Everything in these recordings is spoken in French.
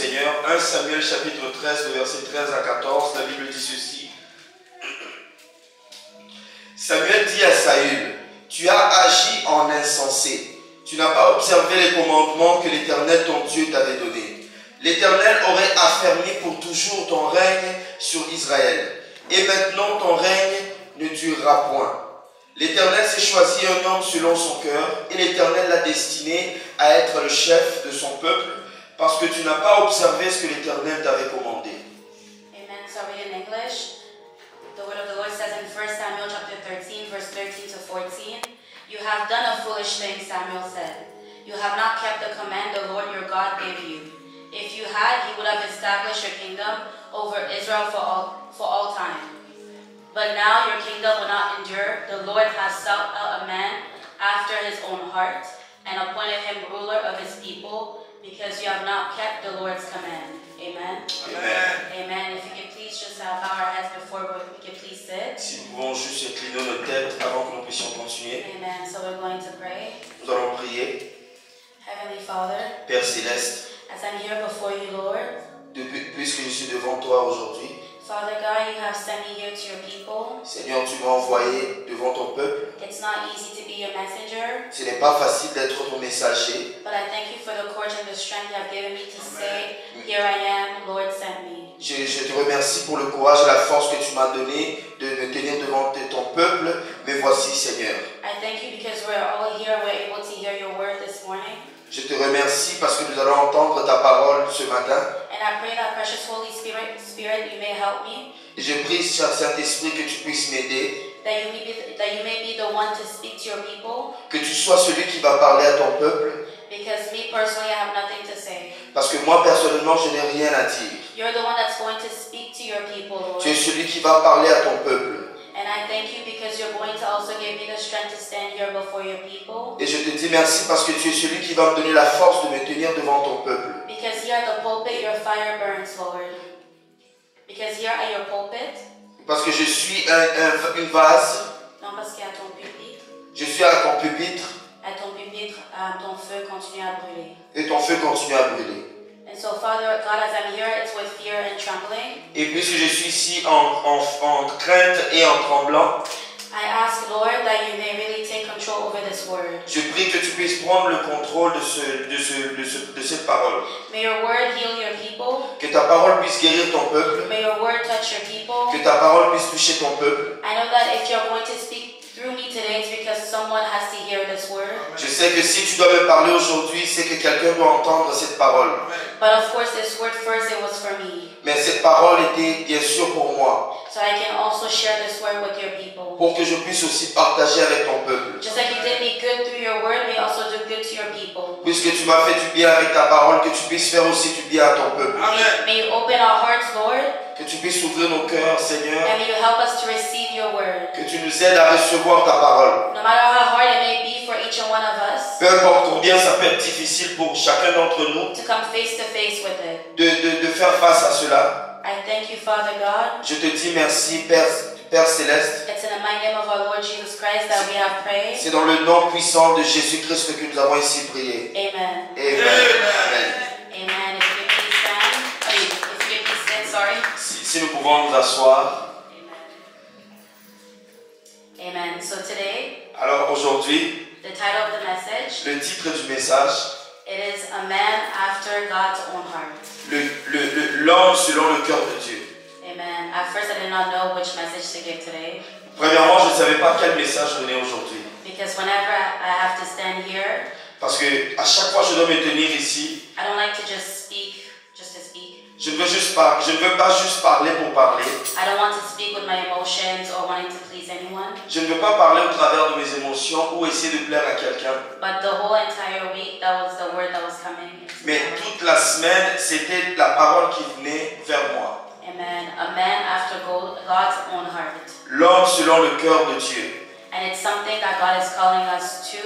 Seigneur. 1 Samuel chapitre 13, de versets 13 à 14, la Bible dit ceci. Samuel dit à Saül, tu as agi en insensé. Tu n'as pas observé les commandements que l'Éternel ton Dieu t'avait donnés. L'Éternel aurait affermi pour toujours ton règne sur Israël. Et maintenant ton règne ne durera point. L'Éternel s'est choisi un homme selon son cœur, et l'Éternel l'a destiné à être le chef de son peuple, parce que tu n'as pas observé ce que l'Éternel t'avait commandé. Amen. So I read in English. The word of the Lord says in 1 Samuel chapter 13, verse 13 to 14, you have done a foolish thing, Samuel said. You have not kept the command the Lord your God gave you. If you had, he would have established your kingdom over Israel for all time. But now your kingdom will not endure. The Lord has sought out a man after his own heart and appointed him ruler of his people because you have not kept the Lord's command. Amen. Amen. Amen. If you could please just bow our heads before we could please sit. Si nous pouvons juste incliner nos têtes avant que nous puissions continuer. Amen. So we're going to pray. Nous allons prier. Heavenly Father, Père Céleste, as I'm here before you, Lord, puisque je suis devant toi aujourd'hui, Father God, you have sent me here to your people. Seigneur, tu m'as envoyé devant ton peuple. It's not easy to be your messenger, Ce n'est pas facile d'être ton messager. but I thank you for the courage and the strength you have given me to say, here I am, Lord, send me. Je te remercie pour le courage et la force que tu m'as donné de me tenir devant ton peuple. Mais voici, Seigneur. I thank you because we're all here, we're able to hear your word this morning. Je te remercie parce que nous allons entendre ta parole ce matin. And I pray that precious Holy Spirit, you may help me, Et je prie, Saint-Esprit, que tu puisses m'aider. that you may be the one to speak to your people, Que tu sois celui qui va parler à ton peuple. because me personally, I have nothing to say. Parce que moi, personnellement, je n'ai rien à dire. You're the one that's going to speak to your people, Lord. Tu es celui qui va parler à ton peuple. And I thank you because you're going to also give me the strength to stand here before your people. Et je te dis merci parce que tu es celui qui va me donner la force de me tenir devant ton peuple. Because here at the pulpit, your fire burns, Lord. Because here at your pulpit, Parce que je suis une vase. non parce qu'à ton pupitre, Je suis à ton pupitre ton feu continue à brûler. et ton feu continue à brûler. And so, Father God, as I'm here, it's with fear and trembling. Et puisque je suis ici en crainte et en tremblant, I ask, Lord, that you may really take control over this word. je prie que tu puisses prendre le contrôle de cette parole. May your word heal your people. Que ta parole puisse guérir ton peuple. May your word touch your people. Que ta parole puisse toucher ton peuple. I know that if you're going to speak through me today, it's because someone has to hear this word. Je sais que si tu dois me parler aujourd'hui, c'est que quelqu'un doit entendre cette parole. But of course, this word first, it was for me. Mais cette parole était bien sûr pour moi. So I can also share this word with your people. Pour que je puisse aussi partager avec ton peuple. Just like you did me good through your word, may also do good to your people. Puisque tu m'as fait du bien avec ta parole, que tu puisses faire aussi du bien à ton peuple. May you open our hearts, Lord. Que tu puisses ouvrir nos cœurs, Seigneur. And may you help us to receive your word. Que tu nous aides à recevoir ta parole. No matter how hard it may be for each and one of us, Peu importe combien ça peut être difficile pour chacun d'entre nous to come face to face with it. de faire face à cela. I thank you, Father God. Je te dis merci, Père Céleste. It's in the mighty name of our Lord Jesus Christ that we have prayed. C'est dans le nom puissant de Jésus-Christ que nous avons ici prié. Amen. Amen. Amen. Amen. If you could please stand. If you could please sit, sorry. Si nous pouvons nous asseoir. Amen. Amen. So today, Alors aujourd'hui, the title of the message, le titre du message, it is A Man After God's Own Heart. l'homme selon le cœur de Dieu. Amen. At first, I did not know which message to give today. Premièrement, je ne savais pas quel message donner aujourd'hui. Because whenever I have to stand here, Parce que à chaque fois que je dois me tenir ici, I don't like to just speak, just to speak. je ne veux pas juste parler pour parler. I don't want to speak with my emotions or wanting to please anyone. Je ne veux pas parler au travers de mes émotions ou essayer de plaire à quelqu'un. But the whole entire week, that was the word that was coming. Mais toute la semaine, c'était la parole qui venait vers moi. Amen. A man after God's own heart. L'homme selon le cœur de Dieu. And it's something that God is calling us to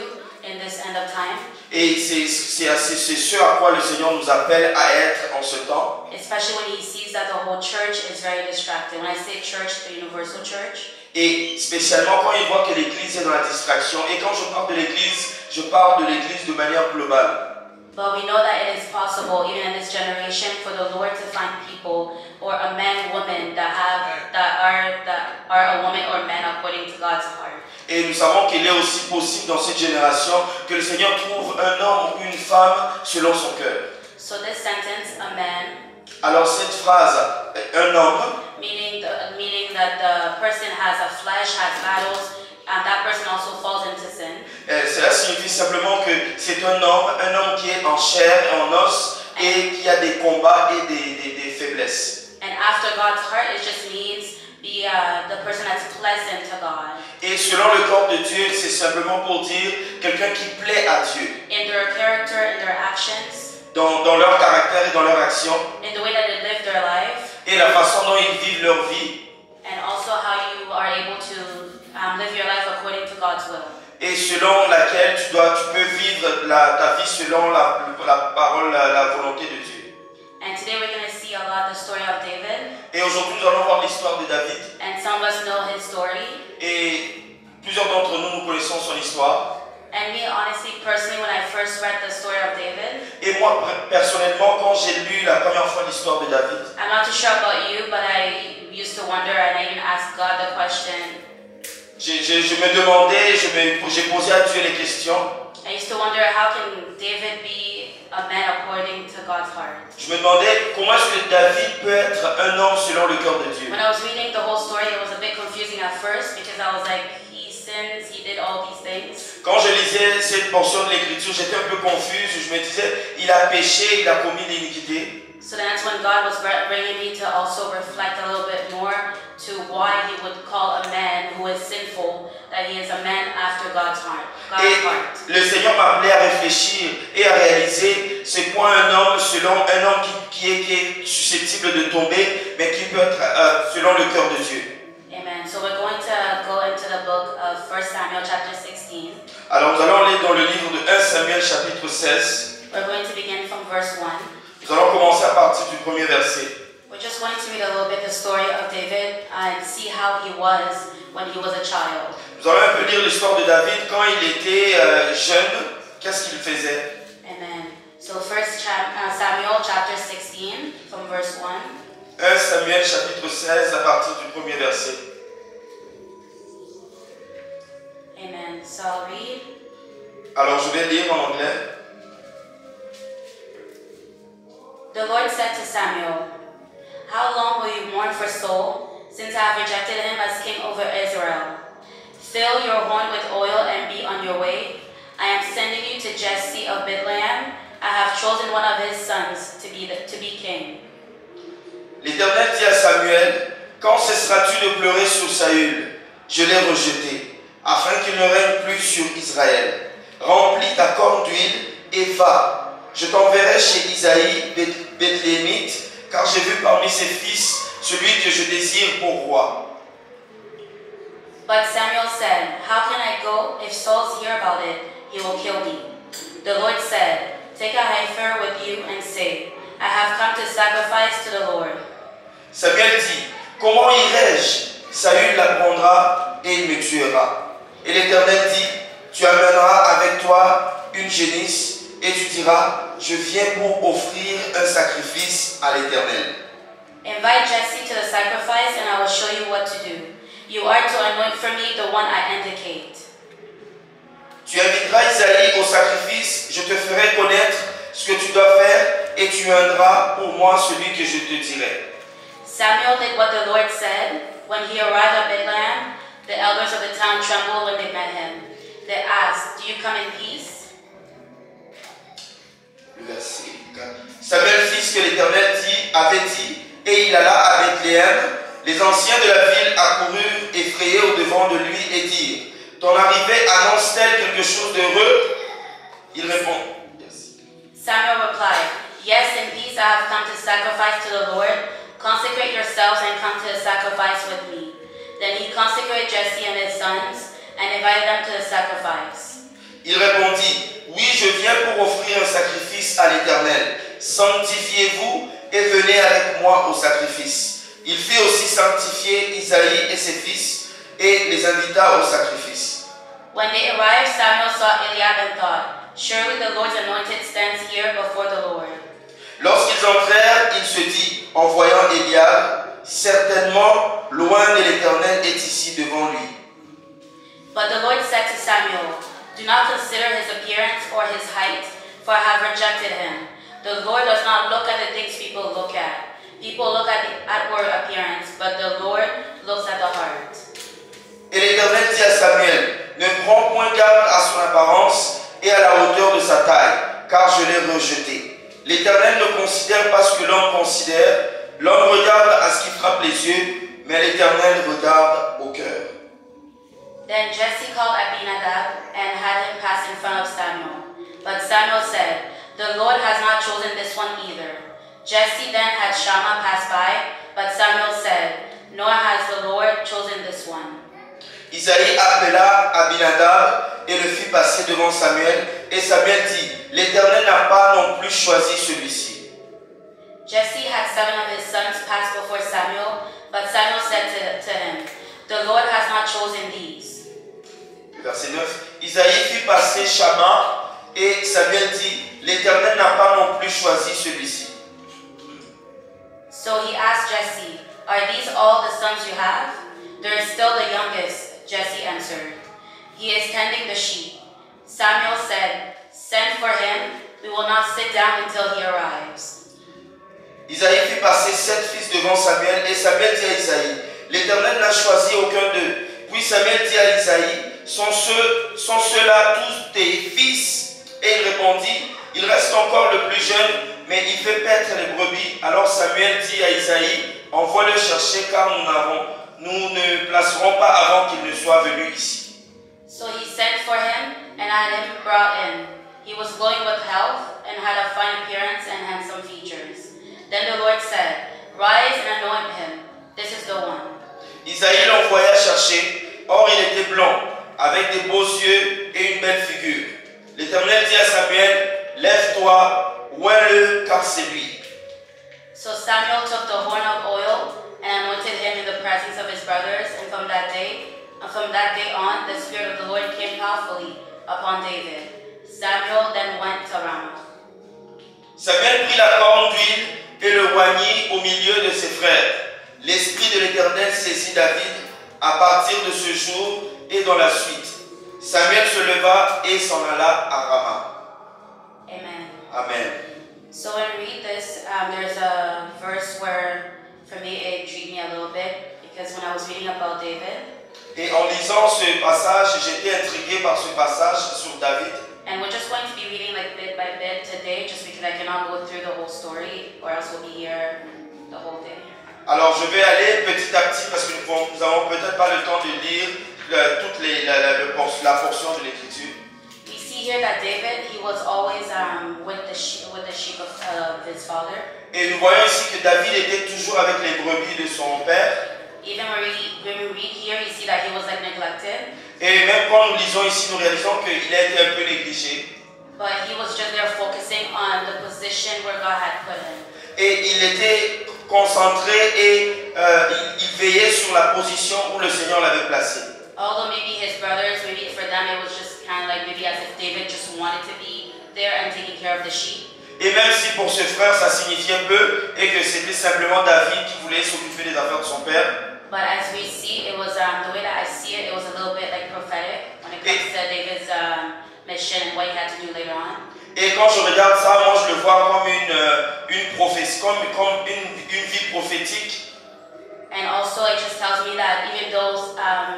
in this end of time. Et c'est ce à quoi le Seigneur nous appelle à être en ce temps. Especially when He sees that the whole church is very distracted. When I say church, the universal church. Et spécialement quand il voit que l'Église est dans la distraction. Et quand je parle de l'Église, je parle de l'Église de manière globale. But we know that it is possible, even in this generation, for the Lord to find people or a man, woman that are a woman or man according to God's heart. Et nous savons qu'il est aussi possible dans cette génération que le Seigneur trouve un homme ou une femme selon son cœur. So this sentence, a man, Alors cette phrase, un homme, meaning that the person has a flesh, has battles, and that person also falls into sin. Cela signifie simplement que c'est un homme qui est en chair et en os et qui a des combats et des faiblesses. And after God's heart, it just means the person that's pleasant to God. Et selon le corps de Dieu, c'est simplement pour dire quelqu'un qui plaît à Dieu. In their character, in their actions, dans leur caractère et dans leur action, in the way that they live their life, et la façon dont ils vivent leur vie, and also how you are able to live your life according to God's will. et selon laquelle tu peux vivre ta vie selon la parole, la volonté de Dieu. And today we're going to see a lot the story of David. Et aujourd'hui, nous allons voir l'histoire de David. And some of us know his story. Et plusieurs d'entre nous connaissons son histoire. And me, honestly, personally, when I first read the story of David, Et moi, personnellement, quand j'ai lu la première fois l'histoire de David, I'm not too sure about you, but I used to wonder, and I even asked God the question. je me demandais, j'ai posé à Dieu les questions. I used to wonder, how can David be a man according to God's heart? Je me demandais comment est-ce que David peut être un homme selon le cœur de Dieu. When I was reading the whole story, it was a bit confusing at first because I was like, he sins, he did all these things. Quand je lisais cette portion de l'écriture, j'étais un peu confuse. Je me disais, il a péché, il a commis l'iniquité. So then that's when God was bringing me to also reflect a little bit more to why he would call a man who is sinful, that he is a man after God's heart. Et le Seigneur m'a appelé à réfléchir et à réaliser c'est quoi un homme selon un homme qui est susceptible de tomber, mais qui peut être selon le cœur de Dieu. Amen. So we're going to go into the book of 1 Samuel chapter 16. Alors nous allons aller dans le livre de 1 Samuel chapitre 16. We're going to begin from verse 1. Nous allons commencer à partir du premier verset. We're just going to read a little bit the story of David and see how he was when he was a child. Nous allons un peu lire l'histoire de David quand il était jeune. Qu'est-ce qu'il faisait? Amen. So 1 Samuel chapter 16 from verse 1. 1 Samuel chapitre 16 à partir du premier verset. Amen. So I'll read. Alors je vais lire en anglais. The Lord said to Samuel, "How long will you mourn for Saul, since I have rejected him as king over Israel? Fill your horn with oil and be on your way. I am sending you to Jesse of Bethlehem. I have chosen one of his sons to be king." L'Éternel dit à Samuel, quand cesseras-tu de pleurer sur Saül? Je l'ai rejeté, afin qu'il ne règne plus sur Israël. Remplis ta corne d'huile et va. Je t'enverrai chez Isaïe, Bethléemite, car j'ai vu parmi ses fils celui que je désire pour roi. But Samuel said, "How can I go? If Saul hears about it, he will kill me." The Lord said, "Take a heifer with you and say, I have come to sacrifice to the Lord." Samuel dit, comment irai-je? Saül l'apprendra et il me tuera. Et l'Éternel dit, tu amèneras avec toi une génisse et tu diras, je viens pour offrir un sacrifice à l'Éternel. Invite Jesse to the sacrifice and I will show you what to do. You are to anoint for me the one I indicate. Tu inviteras Isaïe au sacrifice, je te ferai connaître ce que tu dois faire et tu viendras pour moi celui que je te dirai. Samuel did what the Lord said. When he arrived at Bethlehem, the elders of the town trembled when they met him. They asked, "Do you come in peace?" Verset 4. Samuel fit ce que l'Éternel avait dit, et il alla à Bethléem. Les anciens de la ville accoururent effrayés au-devant de lui et dirent, ton arrivée annonce-t-elle quelque chose d'heureux? Il répond, yes. Samuel replied, "Yes, in peace I have come to sacrifice to the Lord. Consecrate yourselves and come to the sacrifice with me." Then he consecrated Jesse and his sons and invited them to the sacrifice. Il répondit, oui, je viens pour offrir un sacrifice à l'Éternel. Sanctifiez-vous et venez avec moi au sacrifice. Il fit aussi sanctifier Isaïe et ses fils et les invita au sacrifice. When they arrived, Samuel saw Eliab and thought, surely the Lord's anointed stands here before the Lord. Lorsqu'ils entrèrent, il se dit, en voyant Eliab, certainement, loin de l'Éternel est ici devant lui. But the Lord said to Samuel, do not consider his appearance or his height, for I have rejected him. The Lord does not look at the things people look at. People look at the outward appearance, but the Lord looks at the heart. Et l'Éternel dit à Samuel, ne prends point garde à son apparence et à la hauteur de sa taille, car je l'ai rejeté. L'Éternel ne considère pas ce que l'homme considère. L'homme regarde à ce qui frappe les yeux, mais l'Éternel regarde au cœur. Then Jesse called Abinadab and had him pass in front of Samuel. But Samuel said, the Lord has not chosen this one either. Jesse then had Shammah pass by, but Samuel said, nor has the Lord chosen this one. Isaïe appela Abinadab et le fit passer devant Samuel. Et Samuel dit, l'Éternel n'a pas non plus choisi celui-ci. Jesse had 7 of his sons pass before Samuel, but Samuel said to him, the Lord has not chosen these. Verset 9. Isaïe fit passer Shammah et Samuel dit, l'Éternel n'a pas non plus choisi celui-ci. So he asked Jesse, are these all the sons you have? There is still the youngest, Jesse answered. He is tending the sheep. Samuel said, send for him. We will not sit down until he arrives. Isaïe fit passer 7 fils devant Samuel et Samuel dit à Isaïe, l'Éternel n'a choisi aucun d'eux. Puis Samuel dit à Isaïe, sont ceux-là tous tes fils? Et il répondit, il reste encore le plus jeune, mais il fait paître les brebis. Alors Samuel dit à Isaïe, envoie-le chercher car nous ne placerons pas avant qu'il ne soit venu ici. So he sent for him and had him brought in. He was glowing with health and had a fine appearance and handsome features. Then the Lord said, rise and anoint him. This is the one. Isaïe l'envoya chercher. Or il était blanc, avec des beaux yeux et une belle figure. L'Éternel dit à Samuel, lève-toi, oins-le, car c'est lui. So Samuel took the horn of oil and anointed him in the presence of his brothers, and from that day on, the Spirit of the Lord came powerfully upon David. Samuel then went to Ramah. Samuel prit la corne d'huile et le oignit au milieu de ses frères. L'Esprit de l'Éternel saisit David à partir de ce jour et dans la suite. Samuel se leva et s'en alla à Ramah. Amen. Amen. So when we read this, there's a verse where, for me, it intrigued me a little bit, because when I was reading about David, Et en lisant ce passage, j'étais intrigué par ce passage sur David. and we're just going to be reading like bit by bit today, just because I cannot go through the whole story, or else we'll be here the whole day. Alors je vais aller petit à petit parce que nous n'avons peut-être pas le temps de lire la portion de l'Écriture. We see here that David, he was always with the sheep of his father. Et nous voyons ici que David était toujours avec les brebis de son père. Even when we read here, you see that he was like neglected. Et même quand nous lisons ici, nous réalisons qu'il a été un peu négligé. But he was just there focusing on the position where God had put him. Et il était concentré et il veillait sur la position où le Seigneur l'avait placé. Although maybe his brothers, maybe for them it was just kind of like maybe as if David just wanted to be there and taking care of the sheep. Et même si pour ce frère ça signifiait peu et que c'était simplement David qui voulait s'occuper des affaires de son père. But as we see, it was the way that I see it, it was a little bit like prophetic when it comes to David's mission and what he had to do later on. Et quand je regarde ça, moi je le vois comme une prophétie, comme une vie prophétique. And also it just tells me that even though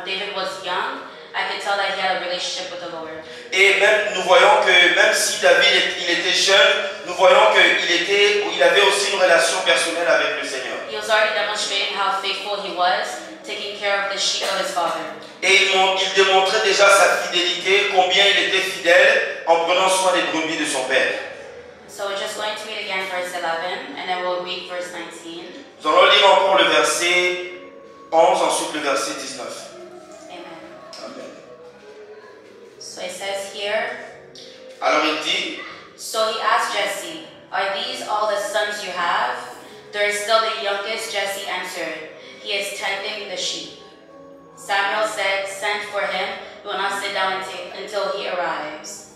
David was young, I could tell that he had a relationship with the Lord. Et même nous voyons que même si David il était jeune, nous voyons qu'il avait aussi une relation personnelle avec le Seigneur. He was already demonstrating how faithful he was, taking care of the sheep of his father. Et il démontrait déjà sa fidélité, combien il était fidèle en prenant soin des brebis de son père. So we're just going to read again verse 11, and then we'll read verse 19. Nous allons lire encore le verset 11, ensuite le verset 19. Amen. Amen. So it says here, Alors il dit, so he asked Jesse, are these all the sons you have? There is still the youngest, Jesse answered. He is tending the sheep. Samuel said, send for him. We will not sit down until he arrives.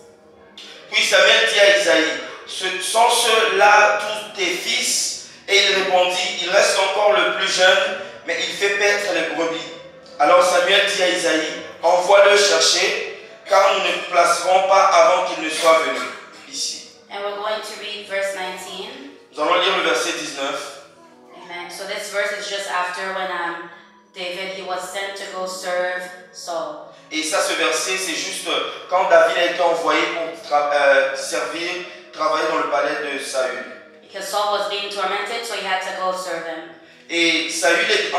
Puis Samuel dit à Isaïe, sont ceux-là tous tes fils? Et il répondit, il reste encore le plus jeune, mais il fait paître les brebis. Alors Samuel dit à Isaïe, envoie-le chercher, car nous ne le placerons pas avant qu'il ne soit venu. Ici. And we're going to read verse 19. Nous allons lire le verset 19. Amen. So this verse is just after when David, he was sent to go serve Saul. Et ça, ce verset, c'est juste quand David a été envoyé pour travailler dans le palais de Saül. Because Saul was being tormented, so he had to go serve him. Et Saül était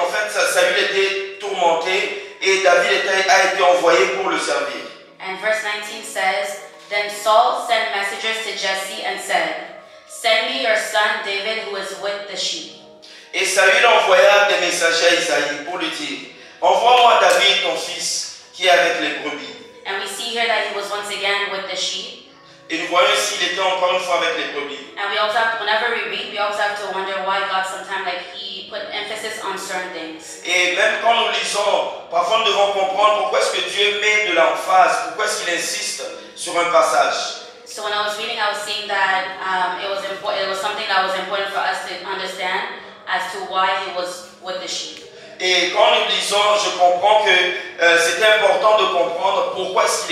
tourmenté et David a été envoyé pour le servir. And verse 19 says, Then Saul sent messengers to Jesse and said, Send me your son David who is with the sheep. Et Saül envoya des messagers à Isaïe pour lui dire, envoie-moi David ton fils qui est avec les brebis. And we see here that he was once again with the sheep. Et nous voyons ici il était encore une fois avec les brebis. And we also have, whenever we read, we also have to wonder why God sometimes he put emphasis on certain things. Et même quand nous lisons, parfois nous devons comprendre pourquoi est-ce que Dieu met de l'emphase, pourquoi est-ce qu'il insiste sur un passage. So when I was reading, I was seeing that it was important. It was something that was important for us to understand as to why he was with the sheep. Et quand nous lisons, je comprends que c'était important de comprendre pourquoi est-ce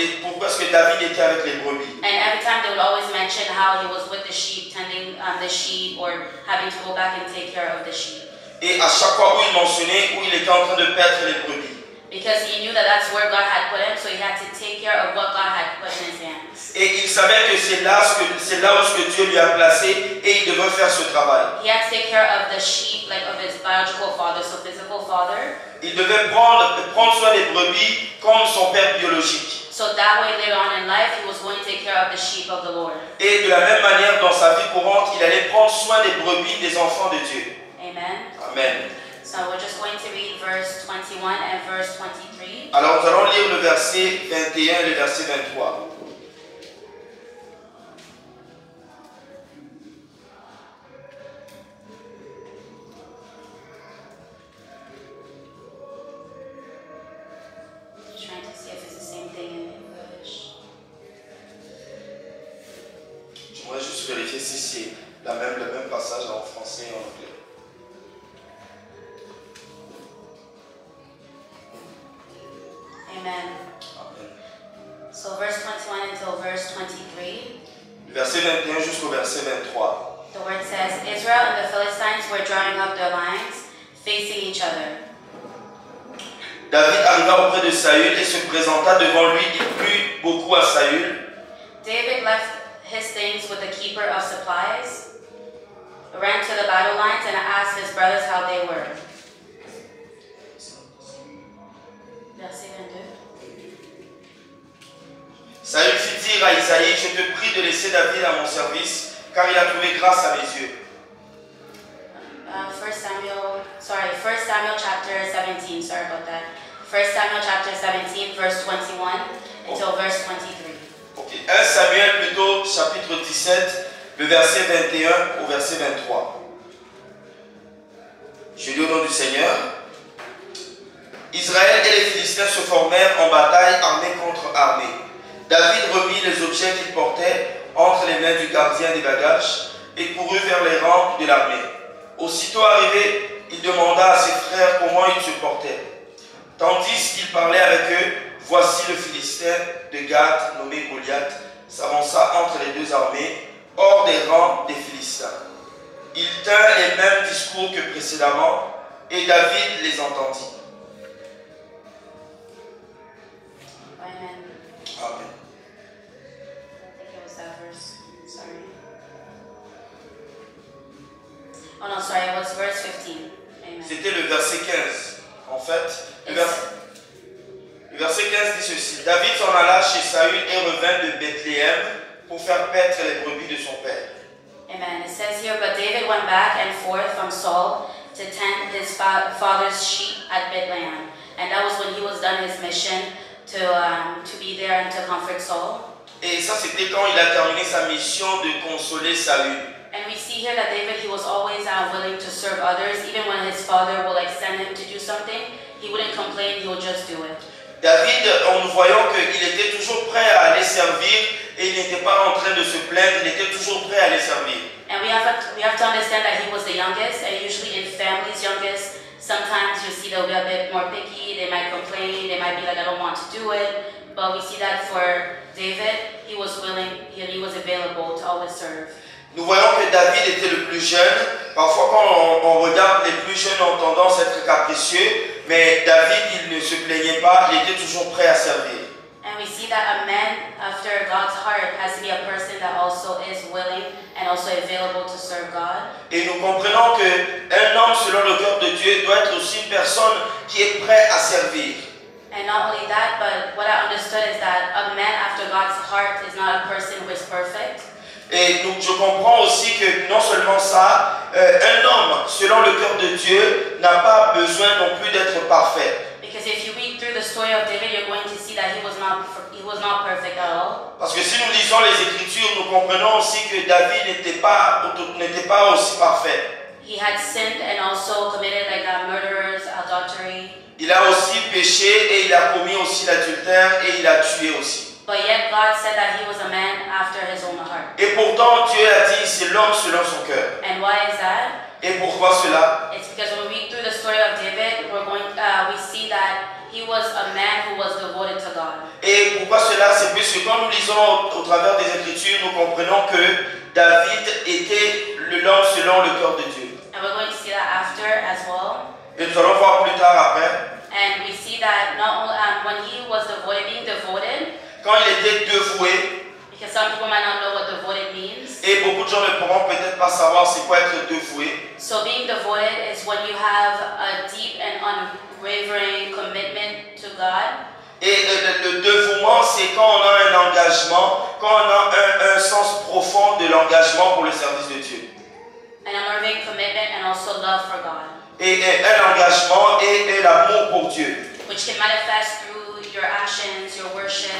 que David était avec les brebis. And every time they would always mention how he was with the sheep, tending the sheep, or having to go back and take care of the sheep. Et à chaque fois où il mentionnait où il était en train de perdre les brebis. Because he knew that that's where God had put him, so he had to take care of what God had put in his hands. Et il savait que c'est là où Dieu lui a placé et il devait faire ce travail. He had to take care of the sheep, like of his biological father, so physical father. Il devait prendre soin des brebis comme son père biologique. So that way later on in life, he was going to take care of the sheep of the Lord. Et de la même manière, dans sa vie courante, il allait prendre soin des brebis des enfants de Dieu. Amen. Amen. So we're just going to read verse 21 and verse 23. Alors nous allons lire le verset 21 et le verset 23. Trying to see if it's the same thing in English. J'aimerais juste vérifier si c'est le même passage en français et en anglais. Amen. Amen. So verse 21 until verse 23. Du verset 21 jusqu'au verset 23. The word says, Israel and the Philistines were drawing up their lines, facing each other. David arriva auprès de Saül et se présenta devant lui. Il plut beaucoup à Saül. David left his things with the keeper of supplies, ran to the battle lines, and asked his brothers how they were. Verset 22. Saül fit dire à Isaïe, je te prie de laisser David à mon service, car il a trouvé grâce à mes yeux. 1 Samuel chapter 17, sorry about that. 1 Samuel chapter 17, verse 21 until verse 23. Ok, 1 Samuel plutôt, chapitre 17, le verset 21 au verset 23. Je lis au nom du Seigneur. Israël et les Philistins se formèrent en bataille, armée contre armée. David remit les objets qu'il portait entre les mains du gardien des bagages et courut vers les rangs de l'armée. Aussitôt arrivé, il demanda à ses frères comment ils se portaient. Tandis qu'il parlait avec eux, voici le Philistin de Gath, nommé Goliath, s'avança entre les deux armées, hors des rangs des Philistins. Il tint les mêmes discours que précédemment, et David les entendit. Amen. Amen. I think it was that verse. Sorry. Oh no, sorry, it was verse 15. Amen. C'était le verset 15. En fait, le verset 15 dit ceci. David s'en alla chez Saül et revint de Bethléem pour faire paître les brebis de son père. Amen. It says here, but David went back and forth from Saul to tend his father's sheep at Bethlehem. And that was when he was done his mission to be there and to comfort Saul. Et ça, c'était quand il a terminé sa mission de consoler Saül. And we see here that David, he was always willing to serve others. Even when his father will send him to do something, he wouldn't complain, he would just do it. David, en nous voyant qu'il était toujours prêt à aller servir et il n'était pas en train de se plaindre, il était toujours prêt à les servir. And we have to understand that he was the youngest, and usually in families, youngest, sometimes you see they'll be a bit more picky, they might complain, they might be like, I don't want to do it. But we see that for David, he was willing, he was available to always serve. Nous voyons que David était le plus jeune. Parfois, quand on regarde, les plus jeunes ont tendance à être capricieux, mais David, il ne se plaignait pas, il était toujours prêt à servir. And we see that a man after God's heart has to be a person that also is willing and also available to serve God. Et nous comprenons qu'un homme selon le cœur de Dieu doit être aussi une personne qui est prête à servir. And not only that, but what I understood is that a man after God's heart is not a person who is perfect. Et donc je comprends aussi que non seulement ça, un homme selon le cœur de Dieu n'a pas besoin non plus d'être parfait. Because if you read through the story of David, you're going to see that he was not perfect at all. Parce que si nous lisons les Écritures, nous comprenons aussi que David n'était pas aussi parfait. He had sinned and also committed like murderers, adultery. Il a aussi péché et il a commis aussi l'adultère et il a tué aussi. But yet God said that he was a man after his own heart. Et pourtant Dieu a dit c'est l'homme selon son cœur. And why is that? Et pourquoi cela? It's because when we read through the story of David, we see that he was a man who was devoted to God. Et pourquoi cela? C'est puisque quand nous lisons au travers des Écritures, nous comprenons que David était l'homme selon le cœur de Dieu. And we're going to see that after as well. Et nous allons voir plus tard après. And we see that not only when he was being devoted, quand il était dévoué, because some people might not know what devoted means. Et beaucoup de gens ne pourront peut-être pas savoir c'est quoi être dévoué. So being devoted is when you have a deep and unwavering commitment to God. Et le dévouement, c'est quand on a un engagement, quand on a un sens profond de l'engagement pour le service de Dieu. An unwavering commitment and also love for God. Et un engagement et l'amour pour Dieu. Which can manifest through your actions, your worship.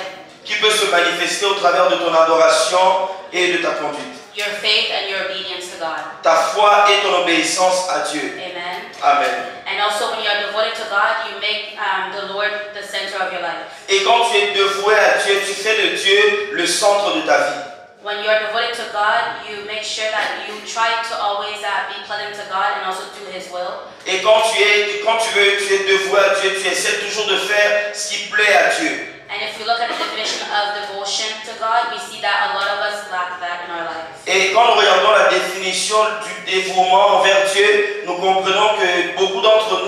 Qui peut se manifester au travers de ton adoration et de ta conduite. Your faith and your obedience to God. Ta foi et ton obéissance à Dieu. Amen. Amen. And also when you are devoted to God, you make the Lord the center of your life. Et quand tu es dévoué à Dieu, tu fais de Dieu le centre de ta vie. When you are devoted to God, you make sure that you try to always be pleasant to God and also do His will. Et quand tu es dévoué à Dieu, tu essaies toujours de faire ce qui plaît à Dieu. And if we look at the definition of devotion to God, we see that a lot of us lack that in our life. Et quand nous regardons la définition du dévouement envers Dieu, nous comprenons que beaucoup d'entre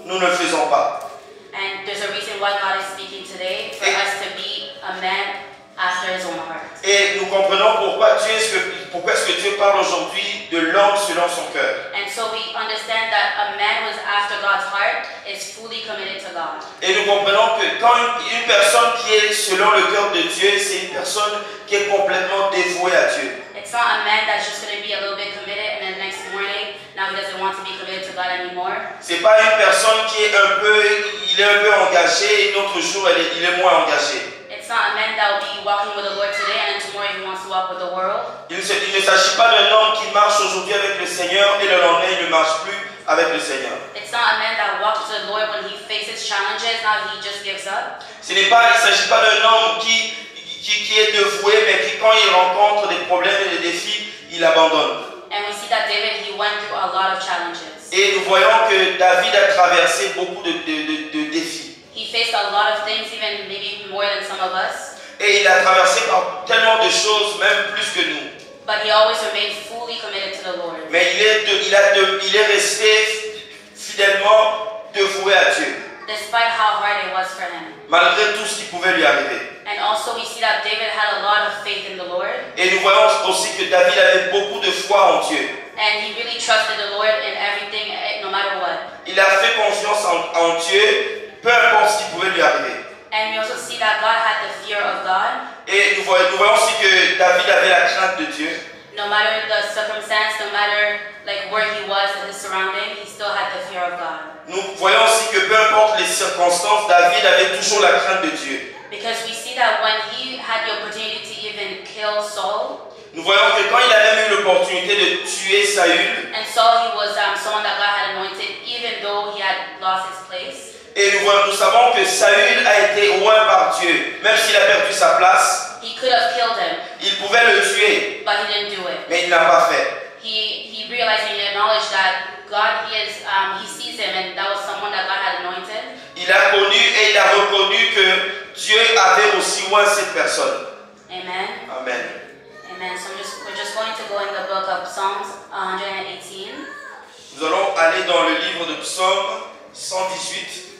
nous ne le faisons pas. And there's a reason why God is speaking today for us to be a man after His own heart. Et nous comprenons pourquoi est-ce que Dieu parle aujourd'hui de l'homme selon son cœur. And so we understand that a man who is after God's heart is fully committed to God. Et nous comprenons que quand une personne qui est selon le cœur de Dieu, c'est une personne qui est complètement dévouée à Dieu. It's not a man that's just going to be a little bit committed and then next morning now he doesn't want to be committed to God anymore. C'est pas une personne qui est un peu engagé et l'autre jour il est moins engagé. It's not a man that will be walking with the Lord today and then tomorrow he wants to walk with the world. Il ne s'agit pas d'un homme qui marche aujourd'hui avec le Seigneur et le lendemain il ne marche plus avec le Seigneur. It's not a man that walks with the Lord when he faces challenges, now he just gives up. Il ne s'agit pas d'un homme qui est dévoué mais qui quand il rencontre des problèmes et des défis, il abandonne. And we see that David, he went through a lot of challenges. Et nous voyons que David a traversé beaucoup de défis. He faced a lot of things, even maybe more than some of us. Et il a traversé par tellement de choses, même plus que nous. But he always remained fully committed to the Lord. Mais il est resté fidèlement dévoué à Dieu. Despite how hard it was for him. Malgré tout ce qui pouvait lui arriver. And also we see that David had a lot of faith in the Lord. Et nous voyons aussi que David avait beaucoup de foi en Dieu. And he really trusted the Lord in everything, no matter what. Il a fait confiance en Dieu, peu importe ce qui pouvait lui arriver. And we also see that God had the fear of God. Et nous voyons aussi que David avait la crainte de Dieu. No matter the circumstance, no matter like where he was in his surrounding, he still had the fear of God. Nous voyons aussi que peu importe les circonstances, David avait toujours la crainte de Dieu. Because we see that when he had the opportunity to even kill Saul, nous voyons que quand il a même eu l'opportunité de tuer Saül, and Saul, he was someone that God had anointed, even though he had lost his place. Et nous savons que Saül a été oint par Dieu. Même s'il a perdu sa place, He could have killed him, Il pouvait le tuer, but he didn't do it. mais il n'a pas fait. He realized and he acknowledged that God he sees him, and that was someone that God had anointed. Il a connu et il a reconnu que Dieu avait aussi oint cette personne. Amen. Amen. Amen. So we're just going to go in the book of Psalms 118, Nous allons aller dans le livre de Psaume 118,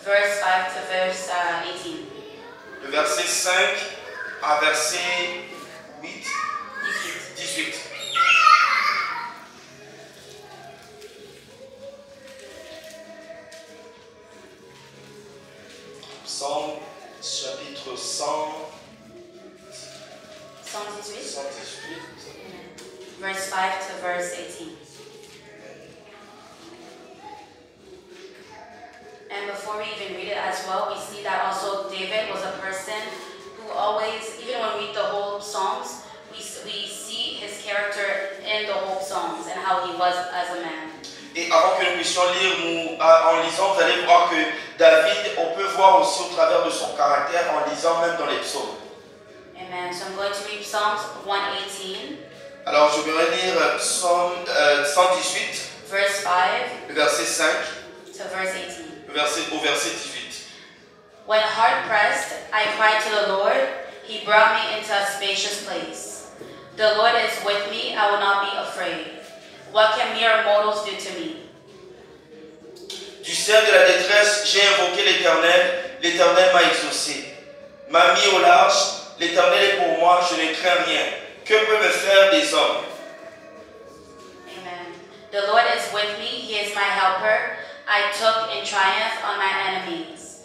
verse 5 to verse 18. le verset 5 à verset 8, 18. Psaume chapitre 100, Psalm 18, 118. verse 5 to verse 18. And before we even read it as well, we see that also David was a person who always, even when we read the whole Psalms, we see his character in the whole Psalms and how he was as a man. Et avant que nous puissions lire, en lisant, vous allez voir que David, on peut voir aussi au travers de son caractère en lisant même dans les psaumes. Amen. So I'm going to read Psalms 118, Alors je vais lire Psaume 118, verse 5 le verset 5, to verse 18. au verset 18. When hard pressed, I cried to the Lord. He brought me into a spacious place. The Lord is with me. I will not be afraid. What can mere mortals do to me? Du sein de la détresse, j'ai invoqué l'Éternel. L'Éternel m'a exaucé. M'a mis au large. L'Éternel est pour moi. Je ne crains rien. Que peuvent me faire des hommes? Amen. The Lord is with me. He is my helper. I took in triumph on my enemies.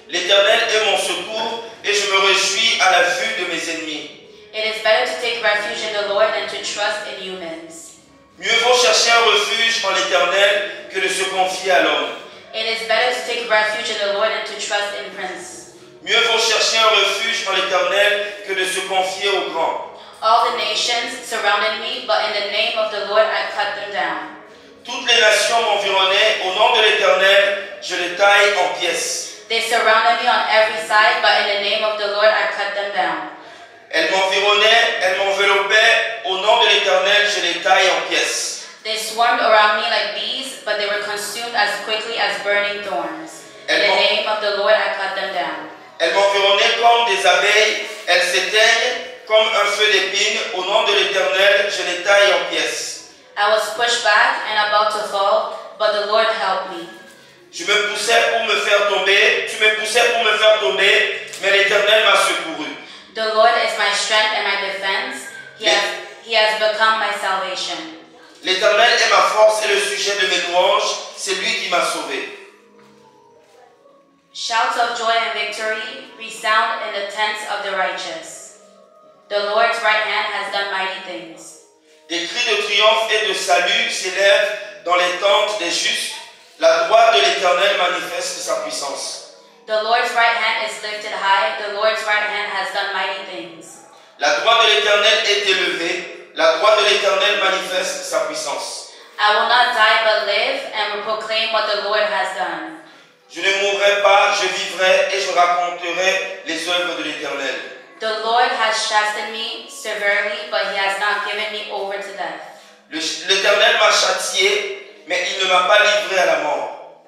L'Éternel est mon secours et je me réjouis à la vue de mes ennemis. It is better to take refuge in the Lord than to trust in humans. Mieux vaut chercher un refuge en l'Éternel que de se confier à l'homme. It is better to take refuge in the Lord than to trust in prince. Mieux vaut chercher un refuge en l'Éternel que de se confier aux grands. All the nations surrounded me, but in the name of the Lord I cut them down. Toutes les nations m'environnaient. Au nom de l'Éternel, je les taille en pièces. They surrounded me on every side, but in the name of the Lord I cut them down. Elles m'environnaient, elles m'enveloppaient. Au nom de l'Éternel, je les taille en pièces. They swarmed around me like bees, but they were consumed as quickly as burning thorns. In the name of the Lord I cut them down. Elles m'environnaient comme des abeilles. Elles s'éteignent comme un feu d'épine. Au nom de l'Éternel, je les taille en pièces. I was pushed back and about to fall, but the Lord helped me. Je me poussais pour me faire tomber. Tu me poussais pour me faire tomber, mais l'Éternel m'a secouru. The Lord is my strength and my defense. He has become my salvation. L'Éternel est ma force et le sujet de mes louanges. C'est lui qui m'a sauvé. Shouts of joy and victory resound in the tents of the righteous. The Lord's right hand has done mighty things. Des cris de triomphe et de salut s'élèvent dans les tentes des justes. La droite de l'Éternel manifeste sa puissance. The Lord's right hand is lifted high. The Lord's right hand has done mighty things. La droite de l'Éternel est élevée. La droite de l'Éternel manifeste sa puissance. I will not die but live and will proclaim what the Lord has done. Je ne mourrai pas, je vivrai et je raconterai les œuvres de l'Éternel. The Lord has chastened me severely, but he has not given me over to death. L'Éternel m'a châtié, mais il ne m'a pas livré à la mort.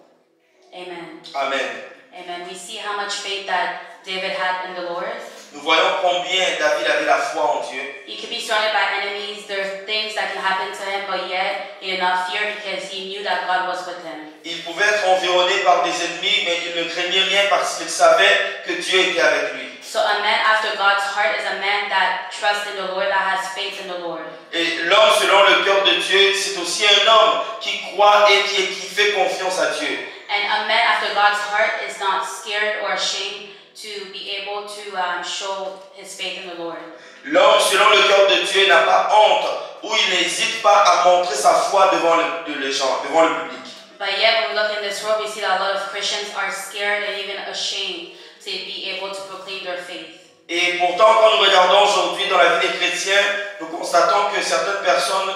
Amen. Amen. Amen. We see how much faith that David had in the Lord. Nous voyons combien David avait la foi en Dieu. He could be surrounded by enemies. There's things that can happen to him, but yet he did not fear because he knew that God was with him. Il pouvait être environné par des ennemis, mais il ne craignait rien parce qu'il savait que Dieu était avec lui. So a man after God's heart is a man that trusts in the Lord, that has faith in the Lord. Et l'homme selon le cœur de Dieu, c'est aussi un homme qui croit et qui fait confiance à Dieu. And a man after God's heart is not scared or ashamed to be able to show his faith in the Lord. L'homme selon le cœur de Dieu n'a pas honte ou il n'hésite pas à montrer sa foi devant les gens, devant le public. But yet when we look in this world, we see that a lot of Christians are scared and even ashamed to be able to proclaim their faith. Et pourtant, quand nous regardons aujourd'hui dans la vie des chrétiens, nous constatons que certaines personnes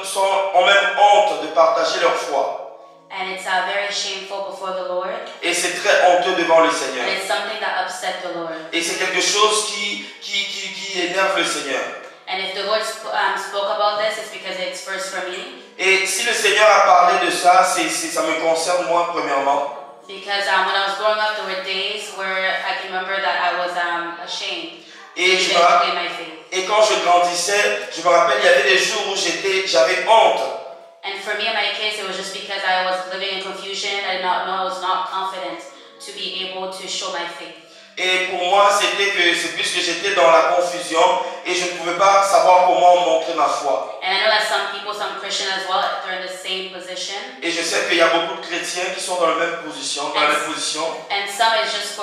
ont même honte de partager leur foi. And it's very shameful before the Lord. Et c'est très honteux devant le Seigneur. And it's something that upset the Lord. Et c'est quelque chose qui énerve le Seigneur. And if the Lord spoke about this, it's because it's first for me. Et si le Seigneur a parlé de ça, ça me concerne moi premièrement. Because when I was growing up, there were days where I can remember that I was ashamed. Et quand je grandissais, je me rappelle, il y avait des jours où j'avais honte. And for me, in my case, it was just because I was living in confusion. I did not know, I was not confident to be able to show my faith. Et pour moi, c'est plus que j'étais dans la confusion et je ne pouvais pas savoir comment montrer ma foi. And I know that some Christians as well, they're in the same position. Et je sais qu'il y a beaucoup de chrétiens qui sont dans la même position, And some is just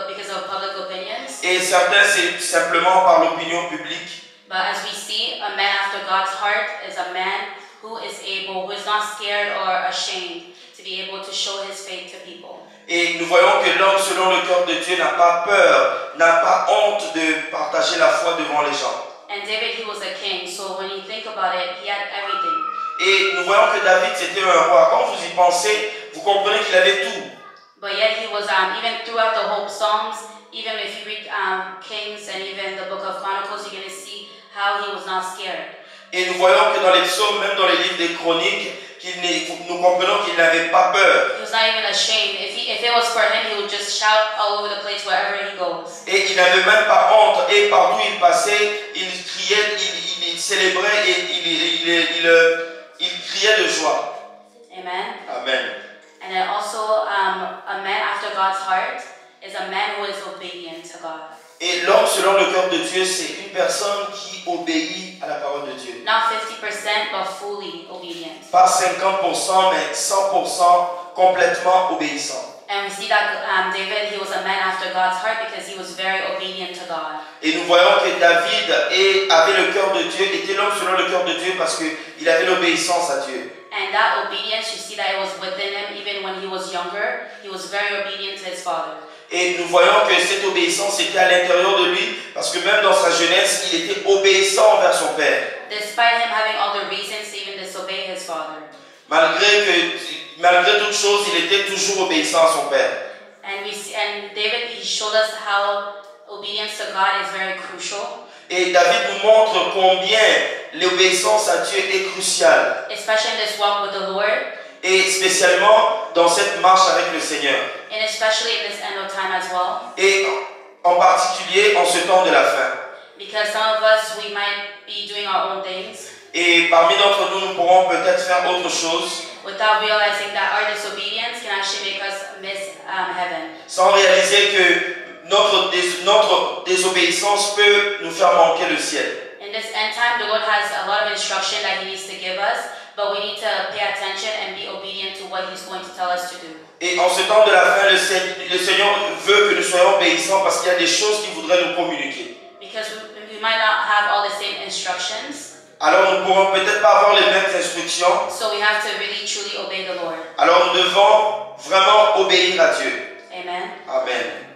because of public opinions. Et certains, c'est simplement par l'opinion publique. But as we see, a man after God's heart is a man who is not scared or ashamed to be able to show his faith to people. Et nous voyons que l'homme selon le cœur de Dieu n'a pas peur, n'a pas honte de partager la foi devant les gens. And David, he was a king, so when you think about it, he had everything. Et nous voyons que David c'était un roi. Quand vous y pensez, vous comprenez qu'il avait tout. But yet he was even throughout the whole Psalms, even if you read Kings and even the book of Chronicles, you're going to see how he was not scared. Et nous voyons que dans les psaumes, même dans les livres des chroniques, nous comprenons qu'il n'avait pas peur. He was not even ashamed. If it was for him, he would just shout all over the place wherever he goes. Et il n'avait même pas honte. Et partout où il passait, il criait, il célébrait et il criait de joie. Amen. Amen. And then also, a man after God's heart is a man who is obedient to God. Et l'homme selon le cœur de Dieu, c'est une personne qui obéit à la parole de Dieu. Not 50%, but fully obedient. Pas 50%, mais 100% complètement obéissant. And we see that David, he was a man after God's heart because he was very obedient to God. Et nous voyons que David avait le cœur de Dieu, était l'homme selon le cœur de Dieu parce qu'il avait l'obéissance à Dieu. And that obedience, you see that it was within him even when he was younger. He was very obedient to his father. Et nous voyons que cette obéissance était à l'intérieur de lui parce que même dans sa jeunesse, il était obéissant envers son père. Despite him having all the reasons to even disobey his father. Malgré toute chose, il était toujours obéissant à son père. And David, he showed us how obedience to God is very crucial. Et David nous montre combien l'obéissance à Dieu est cruciale. Especially in this walk with the Lord. Et spécialement dans cette marche avec le Seigneur. And especially in this end of time as well. Et en particulier en ce temps de la fin. Because some of us, we might be doing our own things. Et parmi d'entre nous, nous pourrons peut-être faire autre chose. Without realizing that our disobedience can actually make us miss heaven. Sans réaliser que notre désobéissance peut nous faire manquer le ciel. In this end time, the Lord has a lot of instruction that He needs to give us, but we need to pay attention and be obedient to what He's going to tell us to do. Et en ce temps de la fin, le Seigneur veut que nous soyons obéissants parce qu'il y a des choses qu'il voudrait nous communiquer. Because we might not have all the same instructions. Alors nous ne pourrons peut-être pas avoir les mêmes instructions. So we have to really truly obey the Lord. Alors nous devons vraiment obéir à Dieu. Amen. Amen.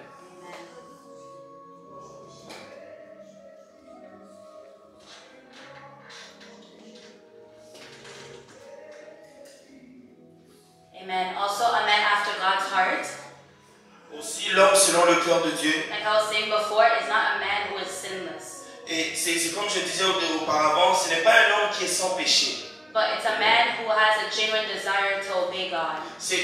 Amen. Also, a man after God's heart. Aussi, l'homme selon le cœur de Dieu. Like I was saying before, is not a man who is sinless. Et c'est comme je disais auparavant, ce n'est pas un homme qui est sans péché. But it's a man who has a genuine desire to obey God. C'est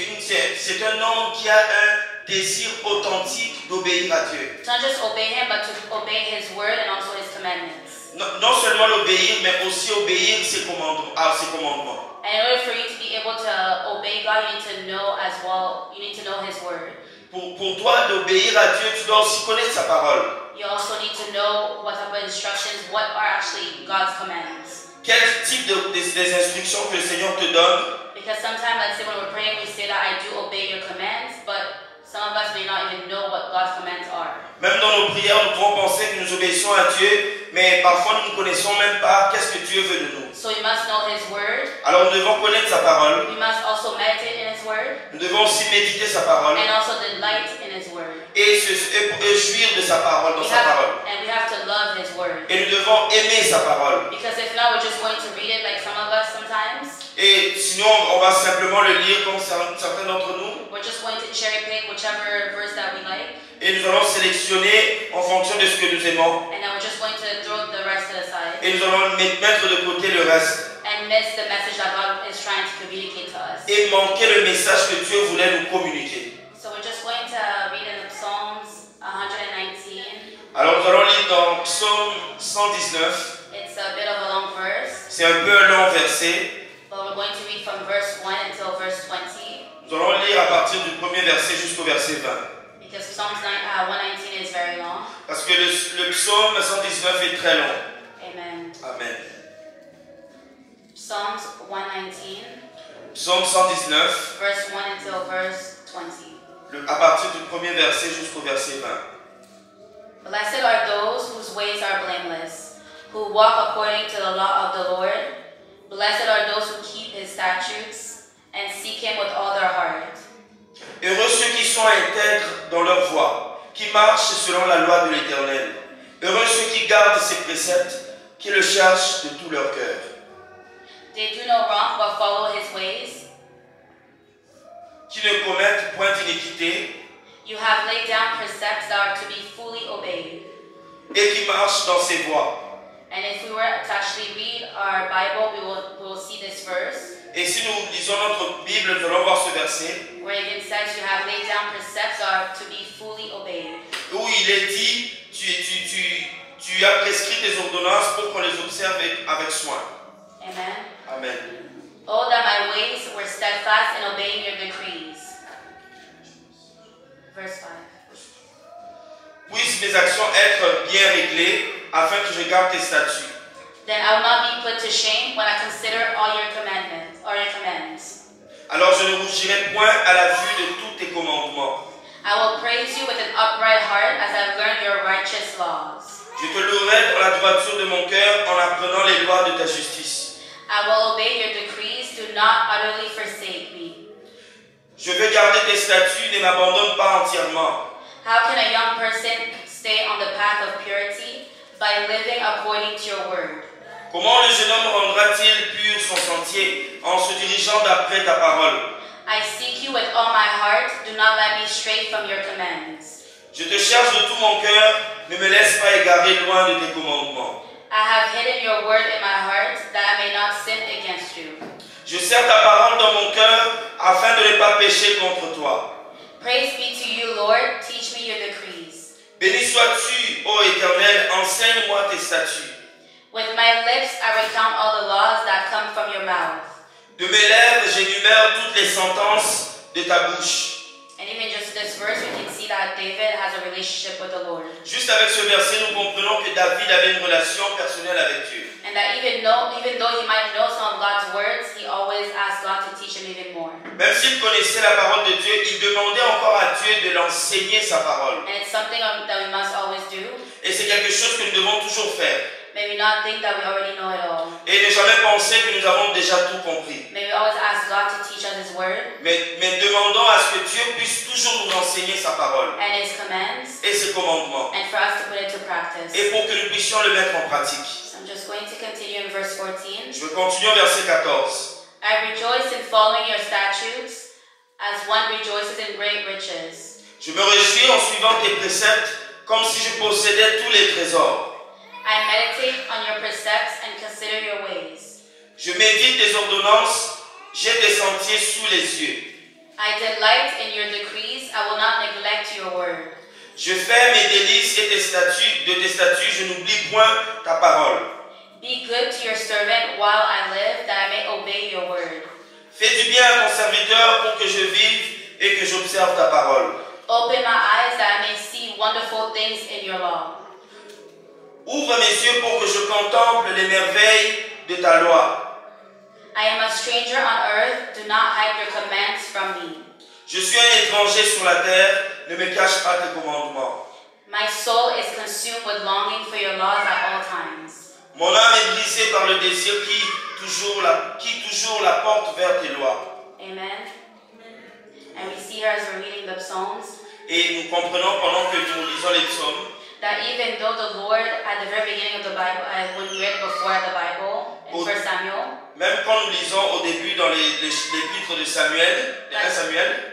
un homme qui a un désir authentique d'obéir à Dieu. To not just obey Him, but to obey His word and also His commandments. Non seulement l'obéir, mais aussi obéir ses commandements. And in order for you to be able to obey God, you need to know as well. You need to know His word. Pour toi d'obéir à Dieu, tu dois aussi connaître sa parole. You also need to know what type of instructions, what are actually God's commands. Quel type des instructions que le Seigneur te donne? Because sometimes, let's say when we're praying, we say that I do obey your commands, but some of us may not even know what God's commands are. Même dans nos prières, nous pouvons penser que nous obéissons à Dieu, mais parfois nous ne connaissons même pas qu'est-ce que Dieu veut de nous. So we must know His word. Alors nous devons connaître sa parole. We must also meditate in His word. Nous devons aussi méditer sa parole. And also delight in His word. Et jouir de sa parole, dans sa parole. And we have to love His word. Et nous devons aimer sa parole. Because if not, we're just going to read it like some of us sometimes. Et sinon, on va simplement le lire comme certains d'entre nous. We're just going to cherry pick whichever verse that we like. Et nous allons sélectionner en fonction de ce que nous aimons. And then we're just going to throw the rest to the side. Et nous allons mettre de côté le reste. And miss the message that God is trying to communicate to us. Et manquer le message que Dieu voulait nous communiquer. So we're just going to read in Psalms 119. Alors nous allons lire dans Psaume 119. It's a bit of a long verse. C'est un peu un long verset. But we're going to read from verse 1 until verse 20. Nous allons lire à partir du premier verset jusqu'au verset 20. Because Psalms 119 is very long. Parce que le psaume 119 est très long. Amen. Amen. Psalms 119, Psaume 119, verse 1 until verse 20. à partir du premier verset jusqu'au verset 20. Blessed are those whose ways are blameless, who walk according to the law of the Lord. Blessed are those who keep his statutes and seek him with all their heart. Heureux ceux qui sont intègres dans leur voie, qui marchent selon la loi de l'Éternel. Heureux ceux qui gardent ses préceptes, qui le cherchent de tout leur cœur. They do no wrong but follow his ways. Qui ne commettent point d'iniquité You have laid down precepts that are to be fully obeyed. et qui marchent dans ses voies. And if we were to actually read our Bible, we will see this verse. Et si nous lisons notre Bible, nous allons voir ce verset Where it even says you have laid down precepts that are to be fully obeyed. où il est dit tu as prescrit tes ordonnances pour qu'on les observe avec soin. Amen. Amen. Oh, that my ways were steadfast in obeying your decrees. Verse 5. Puissent mes actions être bien réglées afin que je garde tes statuts. Then I will not be put to shame when I consider all your commandments or your commands. Alors je ne rougirai point à la vue de tous tes commandements. I will praise you with an upright heart as I learn your righteous laws. Je te louerai dans la droiture de mon cœur en apprenant les lois de ta justice. I will obey your decrees. Do not utterly forsake me. Je veux garder tes statuts, ne m'abandonne pas entièrement. How can a young person stay on the path of purity? By living according to your word. Comment le jeune homme rendra-t-il pur son sentier en se dirigeant d'après ta parole? I seek you with all my heart. Do not let me stray from your commands. Je te cherche de tout mon cœur, ne me laisse pas égarer loin de tes commandements. I have hidden your word in my heart that I may not sin against you. Je serre ta parole dans mon cœur afin de ne pas pécher contre toi. Praise be to you, Lord. Teach me your decrees. Béni sois-tu, ô Éternel, enseigne-moi tes statuts. With my lips I recount all the laws that come from your mouth. De mes lèvres, j'énumère toutes les sentences de ta bouche. And even just this verse, we can see that David has a relationship with the Lord. Juste avec ce verset, nous comprenons que David avait une relation personnelle avec Dieu. And that even though he might know some of God's words, he always asks God to teach him even more. Même s'il connaissait la parole de Dieu, il demandait encore à Dieu de l'enseigner sa parole. And it's something that we must always do. Et c'est quelque chose que nous devons toujours faire. May we not think that we already know it all. Et ne jamais penser que nous avons déjà tout compris. May we always ask God to teach us His word Mais demandons à ce que Dieu puisse toujours nous enseigner sa parole and His commands, et ses commandements. and for us to put it to practice. Et pour que nous puissions le mettre en pratique. So I'm just going to continue in verse 14. Je vais continuer au verset 14. I rejoice in following your statutes, as one rejoices in great riches. Je me réjouis en suivant tes préceptes comme si je possédais tous les trésors. I meditate on your precepts and consider your ways. Je médite tes ordonnances, j'ai tes sentiers sous les yeux. I delight in your decrees, I will not neglect your word. Je fais mes délices et de tes statuts, je n'oublie point ta parole. Be good to your servant while I live, that I may obey your word. Fais du bien à ton serviteur pour que je vive et que j'observe ta parole. Open my eyes that I may see wonderful things in your law. Ouvre mes yeux pour que je contemple les merveilles de ta loi. I am a stranger on earth, do not hide your commands from me. Je suis un étranger sur la terre, ne me cache pas tes commandements. My soul is consumed with longing for your laws at all times. Mon âme est brisée par le désir qui toujours la porte vers tes lois. Amen. And we see here as we're reading the Psalms, Et nous comprenons pendant que nous lisons les psaumes that even though the Lord, at the very beginning of the Bible, when we read before the Bible, in 1 Samuel. Même quand nous lisons au début dans l'épître de Samuel,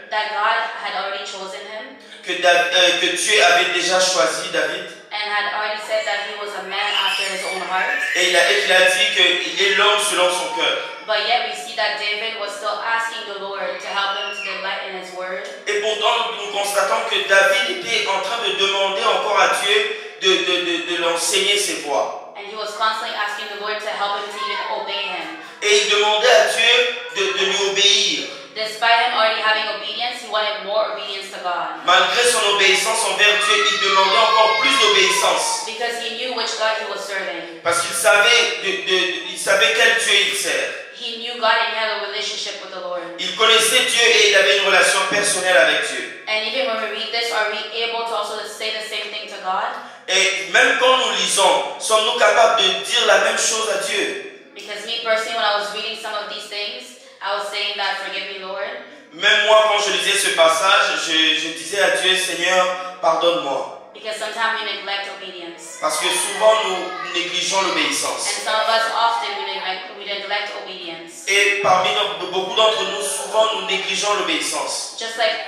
That God had already chosen him que Dieu avait déjà choisi David. and had already said that he was a man after his own heart. Et qu'il a dit qu'il est l'homme selon son cœur. But yet we see that David was still asking the Lord to help him to delight in his word. Et pourtant, nous constatons que David était en train de demander encore à Dieu de l'enseigner ses voies. And he was constantly asking the Lord to help him to even obey him. Et il demandait à Dieu de lui obéir. Despite him already having obedience, he wanted more obedience to God. Malgré son obéissance envers Dieu, il demandait encore plus d'obéissance. Because he knew which God he was serving. Parce qu'il savait, il savait quel Dieu il sert. He knew God and he had a relationship with the Lord. Il connaissait Dieu et il avait une relation personnelle avec Dieu. And even when we read this, are we able to also say the same thing to God? Et même quand nous lisons, sommes-nous capables de dire la même chose à Dieu? Because me personally, when I was reading some of these things, I was saying that, forgive me, Lord. Même moi, quand je lisais ce passage, je disais à Dieu, Seigneur, pardonne-moi. Because sometimes we neglect obedience. Parce que souvent, nous négligeons l'obéissance. And some of us often we neglect obedience. Et parmi beaucoup d'entre nous, souvent, nous négligeons l'obéissance. Just like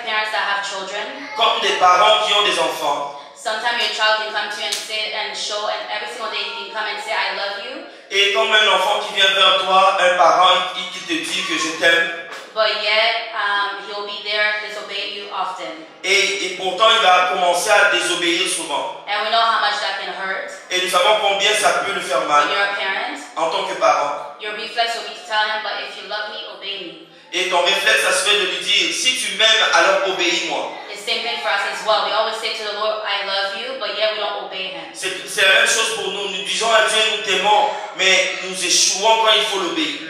parents that have children. Comme des parents qui ont des enfants. Sometimes your child can come to you and say and show, and every single day he can come and say, I love you. Et comme un enfant qui vient vers toi, un parent qui te dit que je t'aime. But yet, he'll be there, disobey you often. Et pourtant, il va commencer à désobéir souvent. And we know how much that can hurt. Et nous savons combien ça peut nous faire mal. When you're a parent, en tant que parent. Your reflex will be to tell him, but if you love me, obey me. Et ton réflexe, ça serait de lui dire, si tu m'aimes, alors obéis-moi. It's the same thing for us as well. We always say to the Lord, I love you, but yet we don't obey him. C'est la même chose pour nous. Nous disons à Dieu, nous t'aimons, mais nous échouons quand il faut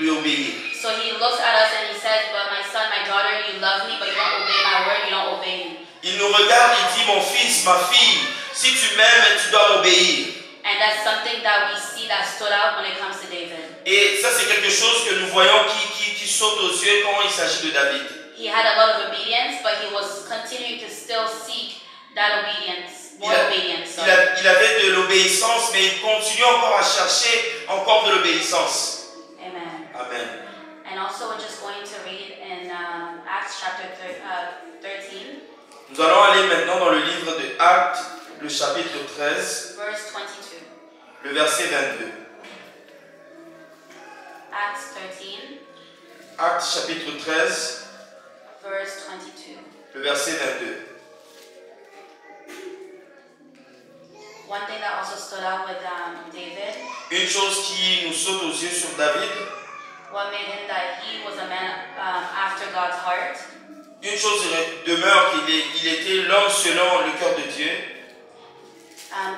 lui obéir. So he looks at us and he says, but my son, my daughter, you love me, but you don't obey my word, you don't obey me. Il nous regarde et dit, mon fils, ma fille, si tu m'aimes, tu dois m'obéir. And that's something that we see that stood out when it comes to David. Et ça, c'est quelque chose que nous voyons qui saute aux yeux quand il s'agit de David. He had a lot of obedience, but he was continuing to still seek that obedience, more obedience. Il avait de l'obéissance, mais il continue encore à chercher encore de l'obéissance. Amen. Amen. And also, we're just going to read in Acts chapter 13. Nous allons aller maintenant dans le livre de Actes, le chapitre 13, verse 22. le verset 22. Acts 13. Actes chapitre 13, verse 22. le verset 22. One thing that also stood out with David. Une chose qui nous saute aux yeux sur David. What made him that he was a man after God's heart. Une chose demeure qu'il était l'homme selon le cœur de Dieu.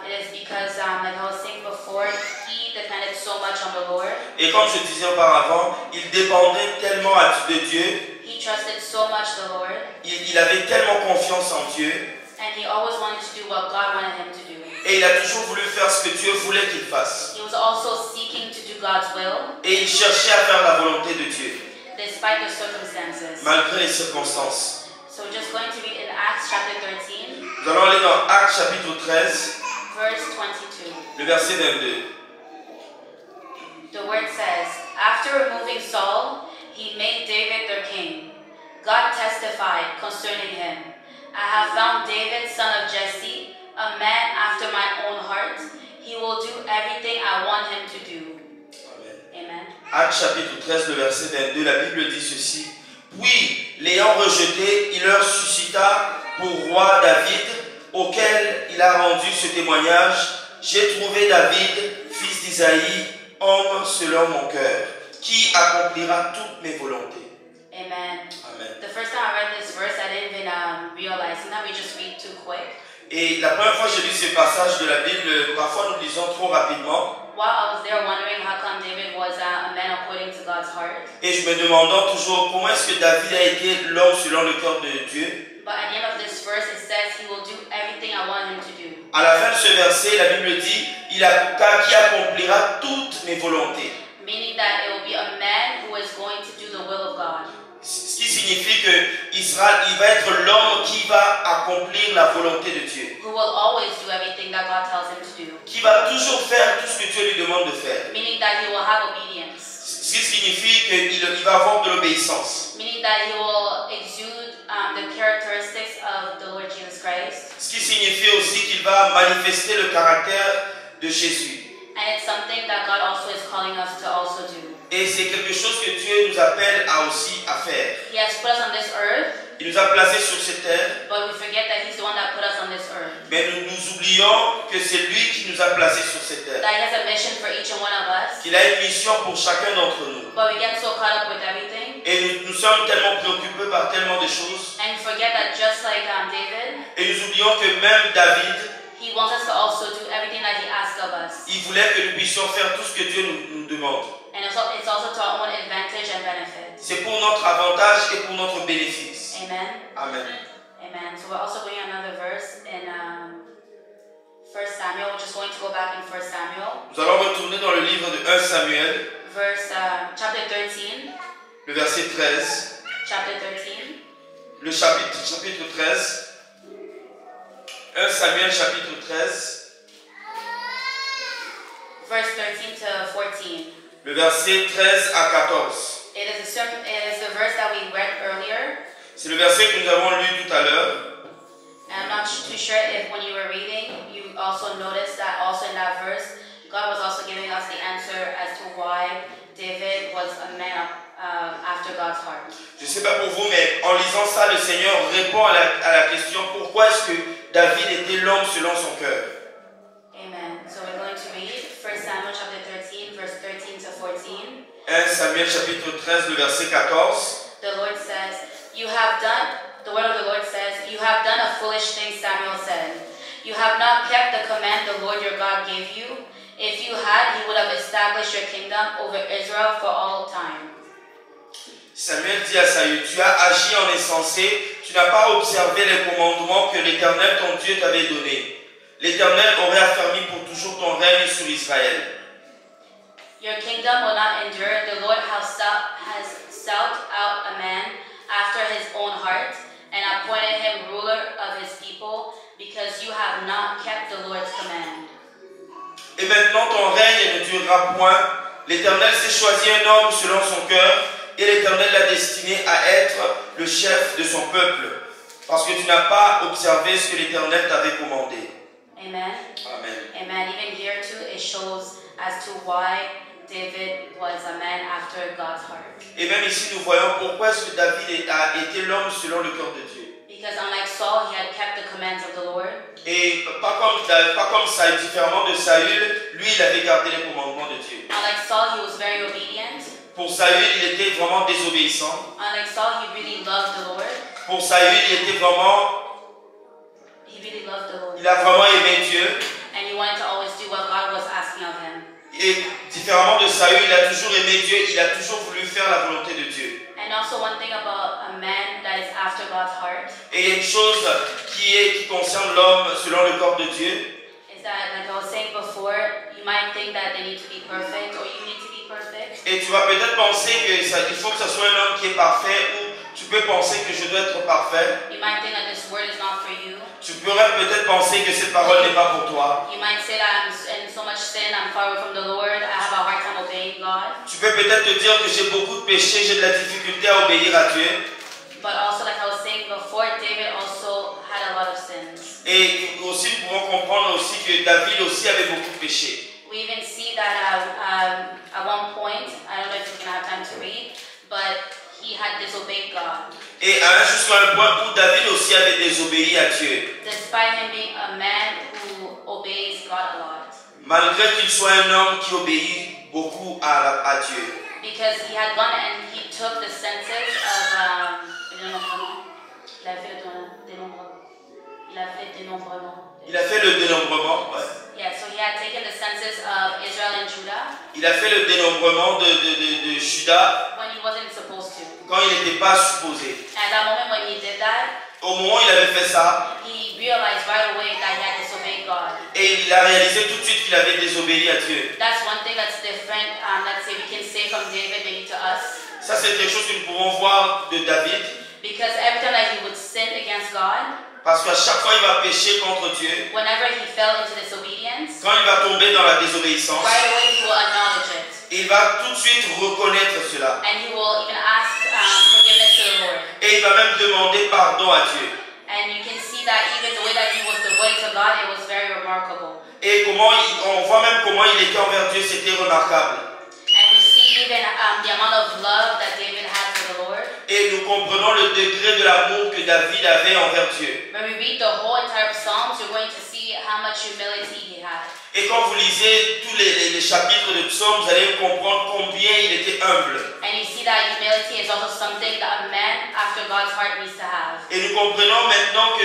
It is because, like I was saying before, he depended so much on the Lord. Et comme je disais auparavant, il dépendait tellement de Dieu. He trusted so much the Lord. Il avait tellement confiance en Dieu. And he always wanted to do what God wanted him to do. Et il a toujours voulu faire ce que Dieu voulait qu'il fasse. He was also seeking to do God's will. Et il cherchait à faire la volonté de Dieu. Despite the circumstances. Malgré les circonstances. So we're just going to read in Acts chapter 13. Nous allons aller dans Actes chapitre 13. Verse 22. Le verset 22. The word says, after removing Saul, he made David their king. God testified concerning him. I have found David, son of Jesse, a man after my own heart. He will do everything I want him to do. Amen. Amen. Actes chapitre 13, le verset 22, la Bible dit ceci. Puis, l'ayant rejeté, il leur suscita pour roi David, auquel il a rendu ce témoignage. J'ai trouvé David, fils d'Isaïe, homme selon mon cœur, qui accomplira toutes mes volontés. Amen. Amen. The first time I read this verse, I didn't even realize. Sometimes we just read too quick. Et la première fois que j'ai lu ce passage de la Bible, parfois nous lisons trop rapidement. While I was there wondering how come David was a man according to God's heart. Et je me demandais toujours comment est-ce que David a été l'homme selon le cœur de Dieu. But at the end of this verse, it says he will do everything I want him to do. À la fin de ce verset, la Bible dit, qui accomplira toutes mes volontés. Meaning that it will be a man who is going to do the will of God. Ce qui signifie que il va être l'homme qui va accomplir la volonté de Dieu. Who will always do everything that God tells him to do. Qui va toujours faire tout ce que Dieu lui demande de faire. meaning that he will have obedience, Ce qui signifie qu'il va avoir de l'obéissance. meaning that he will exude the characteristics of the Lord Jesus Christ. Ce qui signifie aussi qu'il va manifester le caractère de Jésus. And it's something that God also is calling us to also do. Et c'est quelque chose que Dieu nous appelle aussi à faire. He has put us on this earth, Il nous a placés sur cette terre, but we forget that he's the one that put us on this earth. mais nous oublions que c'est lui qui nous a placés sur cette terre. That he has a mission for each and one of us, Qu'il a une mission pour chacun d'entre nous. but we get so caught up with everything Et nous sommes tellement préoccupés par tellement de choses. and forget that just like David, Et nous oublions que même David, he wants us to also do everything that he asks of us. il voulait que nous puissions faire tout ce que Dieu nous demande. And it's also to our own advantage and benefit. C'est pour notre avantage et pour notre bénéfice. Amen. Amen. Amen. So we're also going another verse in 1 Samuel. We're just going to go back in 1 Samuel, Nous allons retourner dans le livre de 1 Samuel, chapter 13. le verset 13. Chapter 13. Le chapitre 13. 1 Samuel chapitre 13, Verse 13 to 14. le verset 13 à 14. It is the verse that we read earlier. C'est le verset que nous avons lu tout à l'heure. And I'm not too sure if when you were reading, you also noticed that also in that verse, God was also giving us the answer as to why David was a man after God's heart. Je ne sais pas pour vous, mais en lisant ça, le Seigneur répond à la question pourquoi est-ce que David était l'homme selon son cœur. Amen. So we're going to read 1 Samuel chapter 13, verse 13 to 14. 1 Samuel chapitre 13, le verset 14. The Lord says, the word of the Lord says, you have done a foolish thing, Samuel said. You have not kept the command the Lord your God gave you. If you had, he would have established your kingdom over Israel for all time. Samuel dit à Saül, tu as agi en insensé, tu n'as pas observé les commandements que l'Éternel ton Dieu t'avait donnés. L'Éternel aurait affermi pour toujours ton règne sur Israël. Your kingdom will not endure. The Lord has sought out a man after his own heart and appointed him ruler of his people because you have not kept the Lord's command. Et maintenant ton règne ne durera point. L'Éternel s'est choisi un homme selon son cœur et l'Éternel l'a destiné à être le chef de son peuple parce que tu n'as pas observé ce que l'Éternel t'avait commandé. Amen. Amen. Amen. Even here too, it shows as to why David was a man after God's heart. Et même ici nous voyons pourquoi est-ce que David a été l'homme selon le cœur de Dieu. Because unlike Saul, he had kept the commands of the Lord. Et pas comme Saül, différemment de Saül, lui il avait gardé les commandements de Dieu. Unlike Saul, he was very obedient. Pour Saül, il était vraiment désobéissant. Unlike Saul, he really loved the Lord. Pour Saül, il a vraiment aimé Dieu. And he wanted to always do what God was asking of him. Et différemment de Saül, il a toujours aimé Dieu, il a toujours voulu faire la volonté de Dieu. And also one thing about a man that is after God's heart Et il y a une chose qui concerne l'homme selon le corps de Dieu. is that, like I was saying before, you might think that they need to be perfect or you need to be perfect. Et tu vas peut-être penser qu'il faut que ce soit un homme qui est parfait ou tu peux penser que je dois être parfait. You might think that this word is not for you. Tu pourrais peut-être penser que cette parole n'est pas pour toi. You might say that I'm in so much sin, I'm far away from the Lord, I have a hard time obeying God. Tu peux peut-être te dire que j'ai beaucoup de péchés, j'ai de la difficulté à obéir à Dieu. But also, like I was saying before, David also had a lot of sins. Et aussi nous pouvons comprendre aussi que David aussi avait beaucoup de péchés. We even see that at one point, I don't know if you can have time to read, but he had disobeyed God. Et jusqu'à un point où David aussi avait désobéi à Dieu. Despite him being a man who obeys God a lot. Malgré qu'il soit un homme qui obéit beaucoup à Dieu. Because he had gone and he took the census of il a fait le dénombrement. Il a fait le dénombrement, ouais. Yeah, so he had taken the census of Israel and Judah. Il a fait le dénombrement de Juda When he wasn't supposed to. quand il n'était pas supposé. At that moment when he did that, Au moment où il avait fait ça, he realized right away that he had disobeyed God. et il a réalisé tout de suite qu'il avait désobéi à Dieu. That's one thing that's different. Let's say we can say from David maybe to us. Ça c'est quelque chose que nous pouvons voir de David. Because every time that he would sin against God, parce qu'à chaque fois il va pécher contre Dieu, whenever he fell into disobedience, quand il va tomber dans la désobéissance, right away he will acknowledge it. il va tout de suite reconnaître cela. And he will even ask forgiveness to the Lord. Et il va même demander pardon à Dieu. And you can see that even the way that he was devoted to God, it was very remarkable. Et on voit même comment il était envers Dieu, c'était remarquable. And we see even the amount of love that David had for the Lord. Et nous comprenons le degré de l'amour que David avait envers Dieu. When we read the whole entire Psalms, you're going to see how much humility he had. Et quand vous lisez tous les chapitres de psaumes, vous allez comprendre combien il était humble. And you see that humility is also something that a man after God's heart needs to have. Et nous comprenons maintenant que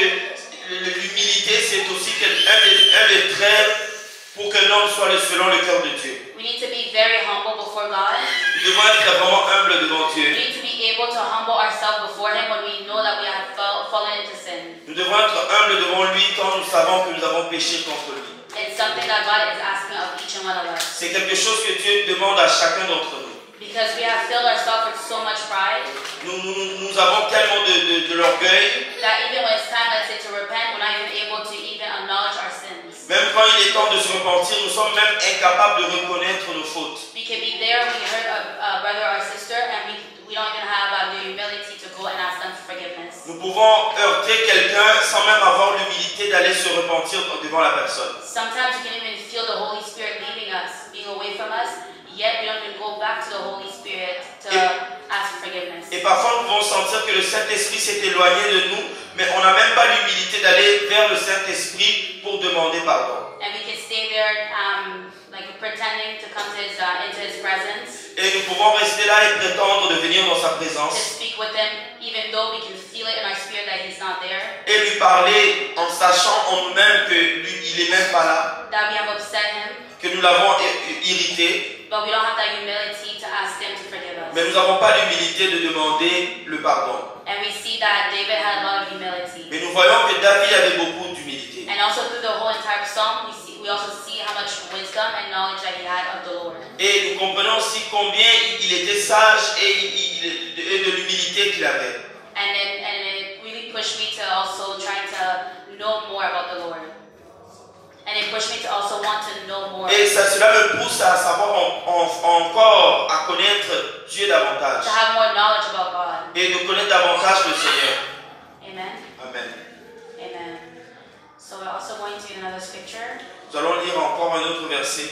l'humilité, c'est aussi un des traits pour qu'un homme soit selon le cœur de Dieu. We need to be very humble before God. Nous devons être vraiment humbles devant Dieu. We need to be able to humble ourselves before Him when we know that we have fallen into sin. Nous devons être humbles devant lui quand nous savons que nous avons péché contre lui. It's something that God is asking of each and one of us. C'est quelque chose que Dieu demande à chacun d'entre nous. Because we have filled ourselves with so much pride Nous avons tellement de l'orgueil. that even when it's time, let's say, to repent, we're not even able to even acknowledge our sins. Même quand il est temps de se repentir, nous sommes même incapables de reconnaître nos fautes. We can be there, we hurt a brother or sister, and we don't even have the humility to go and ask them for forgiveness. Nous pouvons heurter quelqu'un sans même avoir l'humilité d'aller se repentir devant la personne. Sometimes you can even feel the Holy Spirit leaving us, being away from us, yet we don't even go back to the Holy Spirit to ask for forgiveness. Et parfois nous pouvons sentir que le Saint-Esprit s'est éloigné de nous, mais on n'a même pas l'humilité d'aller vers le Saint-Esprit pour demander pardon. And we can stay there like pretending to come to into His presence, Et nous pouvons rester là et prétendre de venir dans sa to présence speak with Him, even though we can feel it in our spirit that He's not there, et lui parler en sachant en nous-mêmes que lui, il n'est même pas là, that we have upset Him, que nous l'avons irrité, but we don't have that humility to ask Him to forgive us. mais nous n'avons pas l'humilité de demander le pardon. And we see that David had a lot of humility. Mais nous voyons que David avait beaucoup d'humilité. And also through the whole entire psalm, we also see how much wisdom and knowledge that he had of the Lord. Et nous comprenons aussi combien il était sage et de l'humilité qu'il avait. And it really pushed me to also try to know more about the Lord. And it pushed me to also want to know more. Et cela me pousse à savoir encore, à connaître Dieu davantage. To have more knowledge about God. Et de connaître davantage le Seigneur. Amen. Amen. Amen. So we're also going to read another scripture. Nous allons lire encore un autre verset.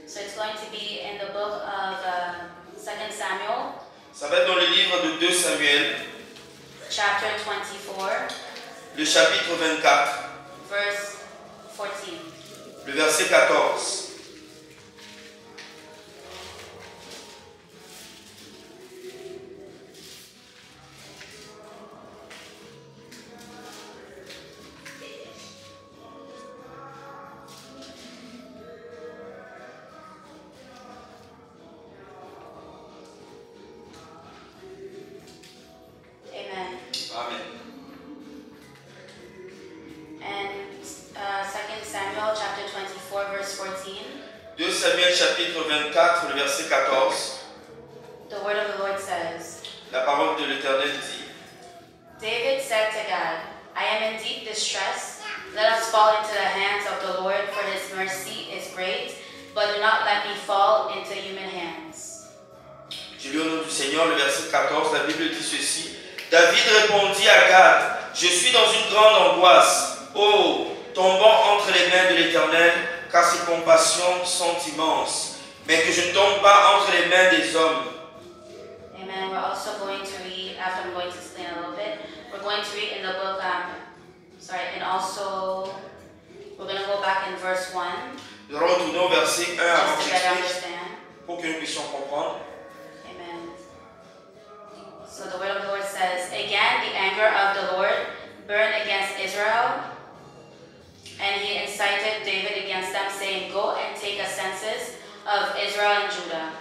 So it's going to be in the book of 2 Samuel, Ça va être dans le livre de 2 Samuel, chapter 24, le chapitre 24, verse 14. le verset 14. Amen. Amen. And 2 Samuel chapter 24 verse 14, 2 Samuel chapitre 24, le verset 14. the word of the Lord says, La parole de l'Éternel dit: David said to God, I am in deep distress. Let us fall into the hands of the Lord, for His mercy is great, but do not let me fall into human hands. Je lis au nom du Seigneur le verset 14, la Bible dit ceci: David répondit à Gad: Je suis dans une grande angoisse. Oh, tombant entre les mains de l'Éternel, car ses compassions sont immenses, mais que je ne tombe pas entre les mains des hommes. Amen. We're also going to read, after I'm going to explain a little bit, we're going to read in the book, and also we're going to go back in verse 1, Nous allons retourner au verset 1 avant just que to better j'explique, understand. pour que nous puissions comprendre. Amen. So the word of the Lord says, Again, the anger of the Lord burned against Israel, and he incited David against them, saying, Go and take a census of Israel and Judah.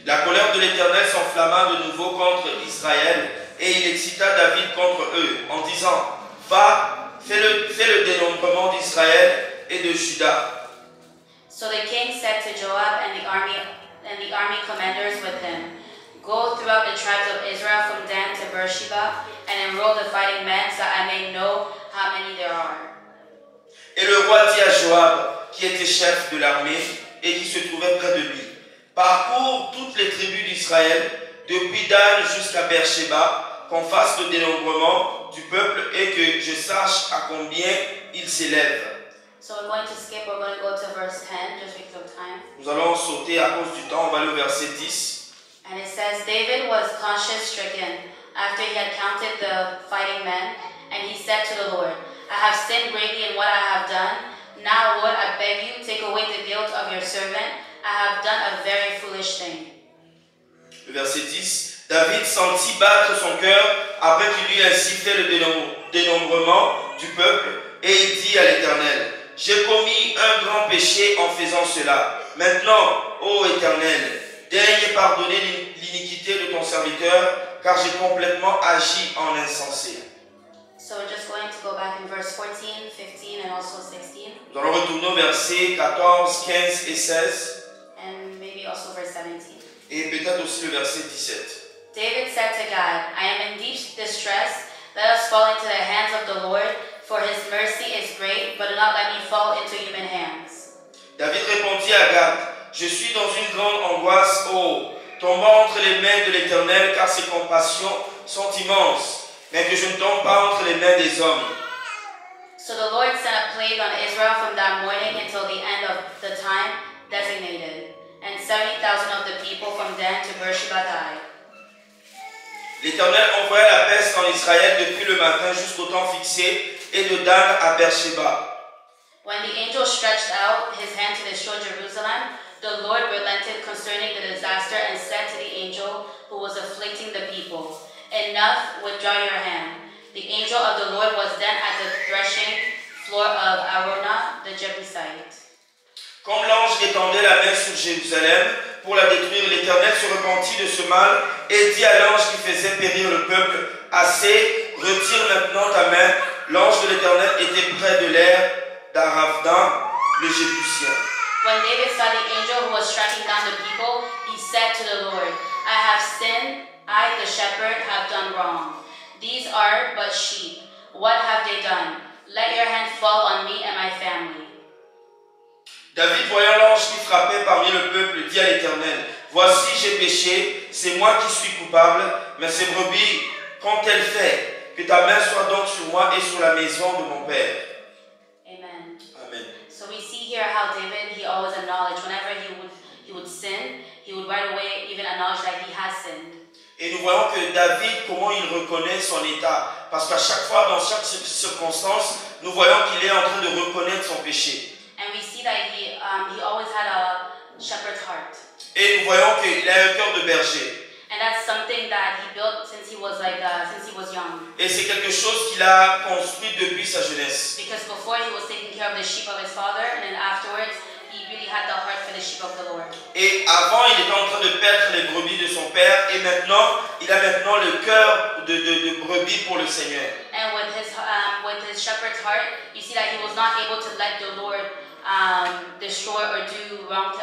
La colère de l'Éternel s'enflamma de nouveau contre Israël, et il excita David contre eux, en disant: Va, fais le dénombrement d'Israël et de Juda. So the king said to Joab and the army commanders with him, "Go throughout the tribes of Israel from Dan to Beersheba and enroll the fighting men so that I may know how many there are." Et le roi dit à Joab, qui était chef de l'armée et qui se trouvait près de lui, parcours toutes les tribus d'Israël, depuis Dan jusqu'à Beersheba, qu'on fasse le dénombrement du peuple et que je sache à combien il s'élève. So we're going to skip, we're going to go to verse 10, just because of time. Nous allons sauter à cause du temps, on va aller au verset 10. And it says, David was conscience-stricken after he had counted the fighting men, and he said to the Lord, "I have sinned greatly in what I have done. Now, Lord, I beg you, take away the guilt of your servant. I have done a very foolish thing." Le verset 10. David sentit battre son cœur après qu'il eut ainsi fait le dénombrement du peuple, et il dit à l'Éternel, « J'ai commis un grand péché en faisant cela. Maintenant, ô Éternel, daigne pardonner l'iniquité de ton serviteur, car j'ai complètement agi en insensé. » So we're just going to go back in verse 14, 15, and also 16, Nous allons retourner au verset 14, 15 et 16, and maybe also verse 17. et peut-être aussi le verset 17. David said to God, "I am in deep distress. Let us fall into the hands of the Lord, for his mercy is great, but do not let me fall into human hands." David répondit à Gad, « Je suis dans une grande angoisse, oh, tombant entre les mains de l'Éternel, car ses compassions sont immenses, mais que je ne tombe pas entre les mains des hommes. » So the Lord sent a plague on Israel from that morning until the end of the time designated, and 70,000 of the people from Dan to Beersheba died. L'Éternel envoya la peste en Israël depuis le matin jusqu'au temps fixé, et de Dan à Beersheba. When the angel stretched out his hand to destroy Jerusalem, the Lord relented concerning the disaster and said to the angel who was afflicting the people, "Enough, withdraw your hand." The angel of the Lord was then at the threshing floor of Arona, the Jebusite. Comme l'ange étendait la main sur Jérusalem pour la détruire, l'Éternel se repentit de ce mal et dit à l'ange qui faisait périr le peuple, « Assez, retire maintenant ta main. » L'ange de l'Éternel était près de l'air d'Aravdan, le Jébusien. When David saw the angel who was striking down the people, he said to the Lord, "I have sinned, I the shepherd have done wrong. These are but sheep. What have they done? Let your hand fall on me and my family." David, voyant l'ange qui frappait parmi le peuple, dit à l'Éternel, « Voici, j'ai péché, c'est moi qui suis coupable, mais ces brebis qu'ont-elles fait? Que ta main soit donc sur moi et sur la maison de mon père. » Amen. Amen. So we see here how David, he always acknowledged whenever he would sin, he would right away even acknowledge that he has sinned. Et nous voyons que David, comment il reconnaît son état. Parce qu'à chaque fois, dans chaque circonstance, nous voyons qu'il est en train de reconnaître son péché. And we see that he always had a shepherd's heart. Et nous voyons qu'il a un cœur de berger. And that's something that he built since he was young. Et c'est quelque chose qu'il a construit depuis sa jeunesse. Because before he was taking care of the sheep of his father, and then afterwards he really had the heart for the sheep of the Lord. Et avant, il était en train de perdre les brebis de son père, et maintenant, il a maintenant le cœur de brebis pour le Seigneur. And with his shepherd's heart, you see that he was not able to let the Lord destroy or do wrong,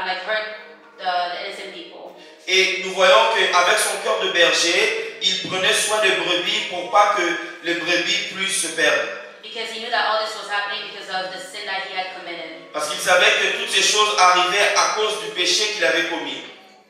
like hurt the innocent people. Et nous voyons qu'avec son cœur de berger, il prenait soin des brebis pour pas que les brebis puissent se perdre. Because he knew that all this was happening because of the sin that he had committed. Parce qu'il savait que toutes ces choses arrivaient à cause du péché qu'il avait commis.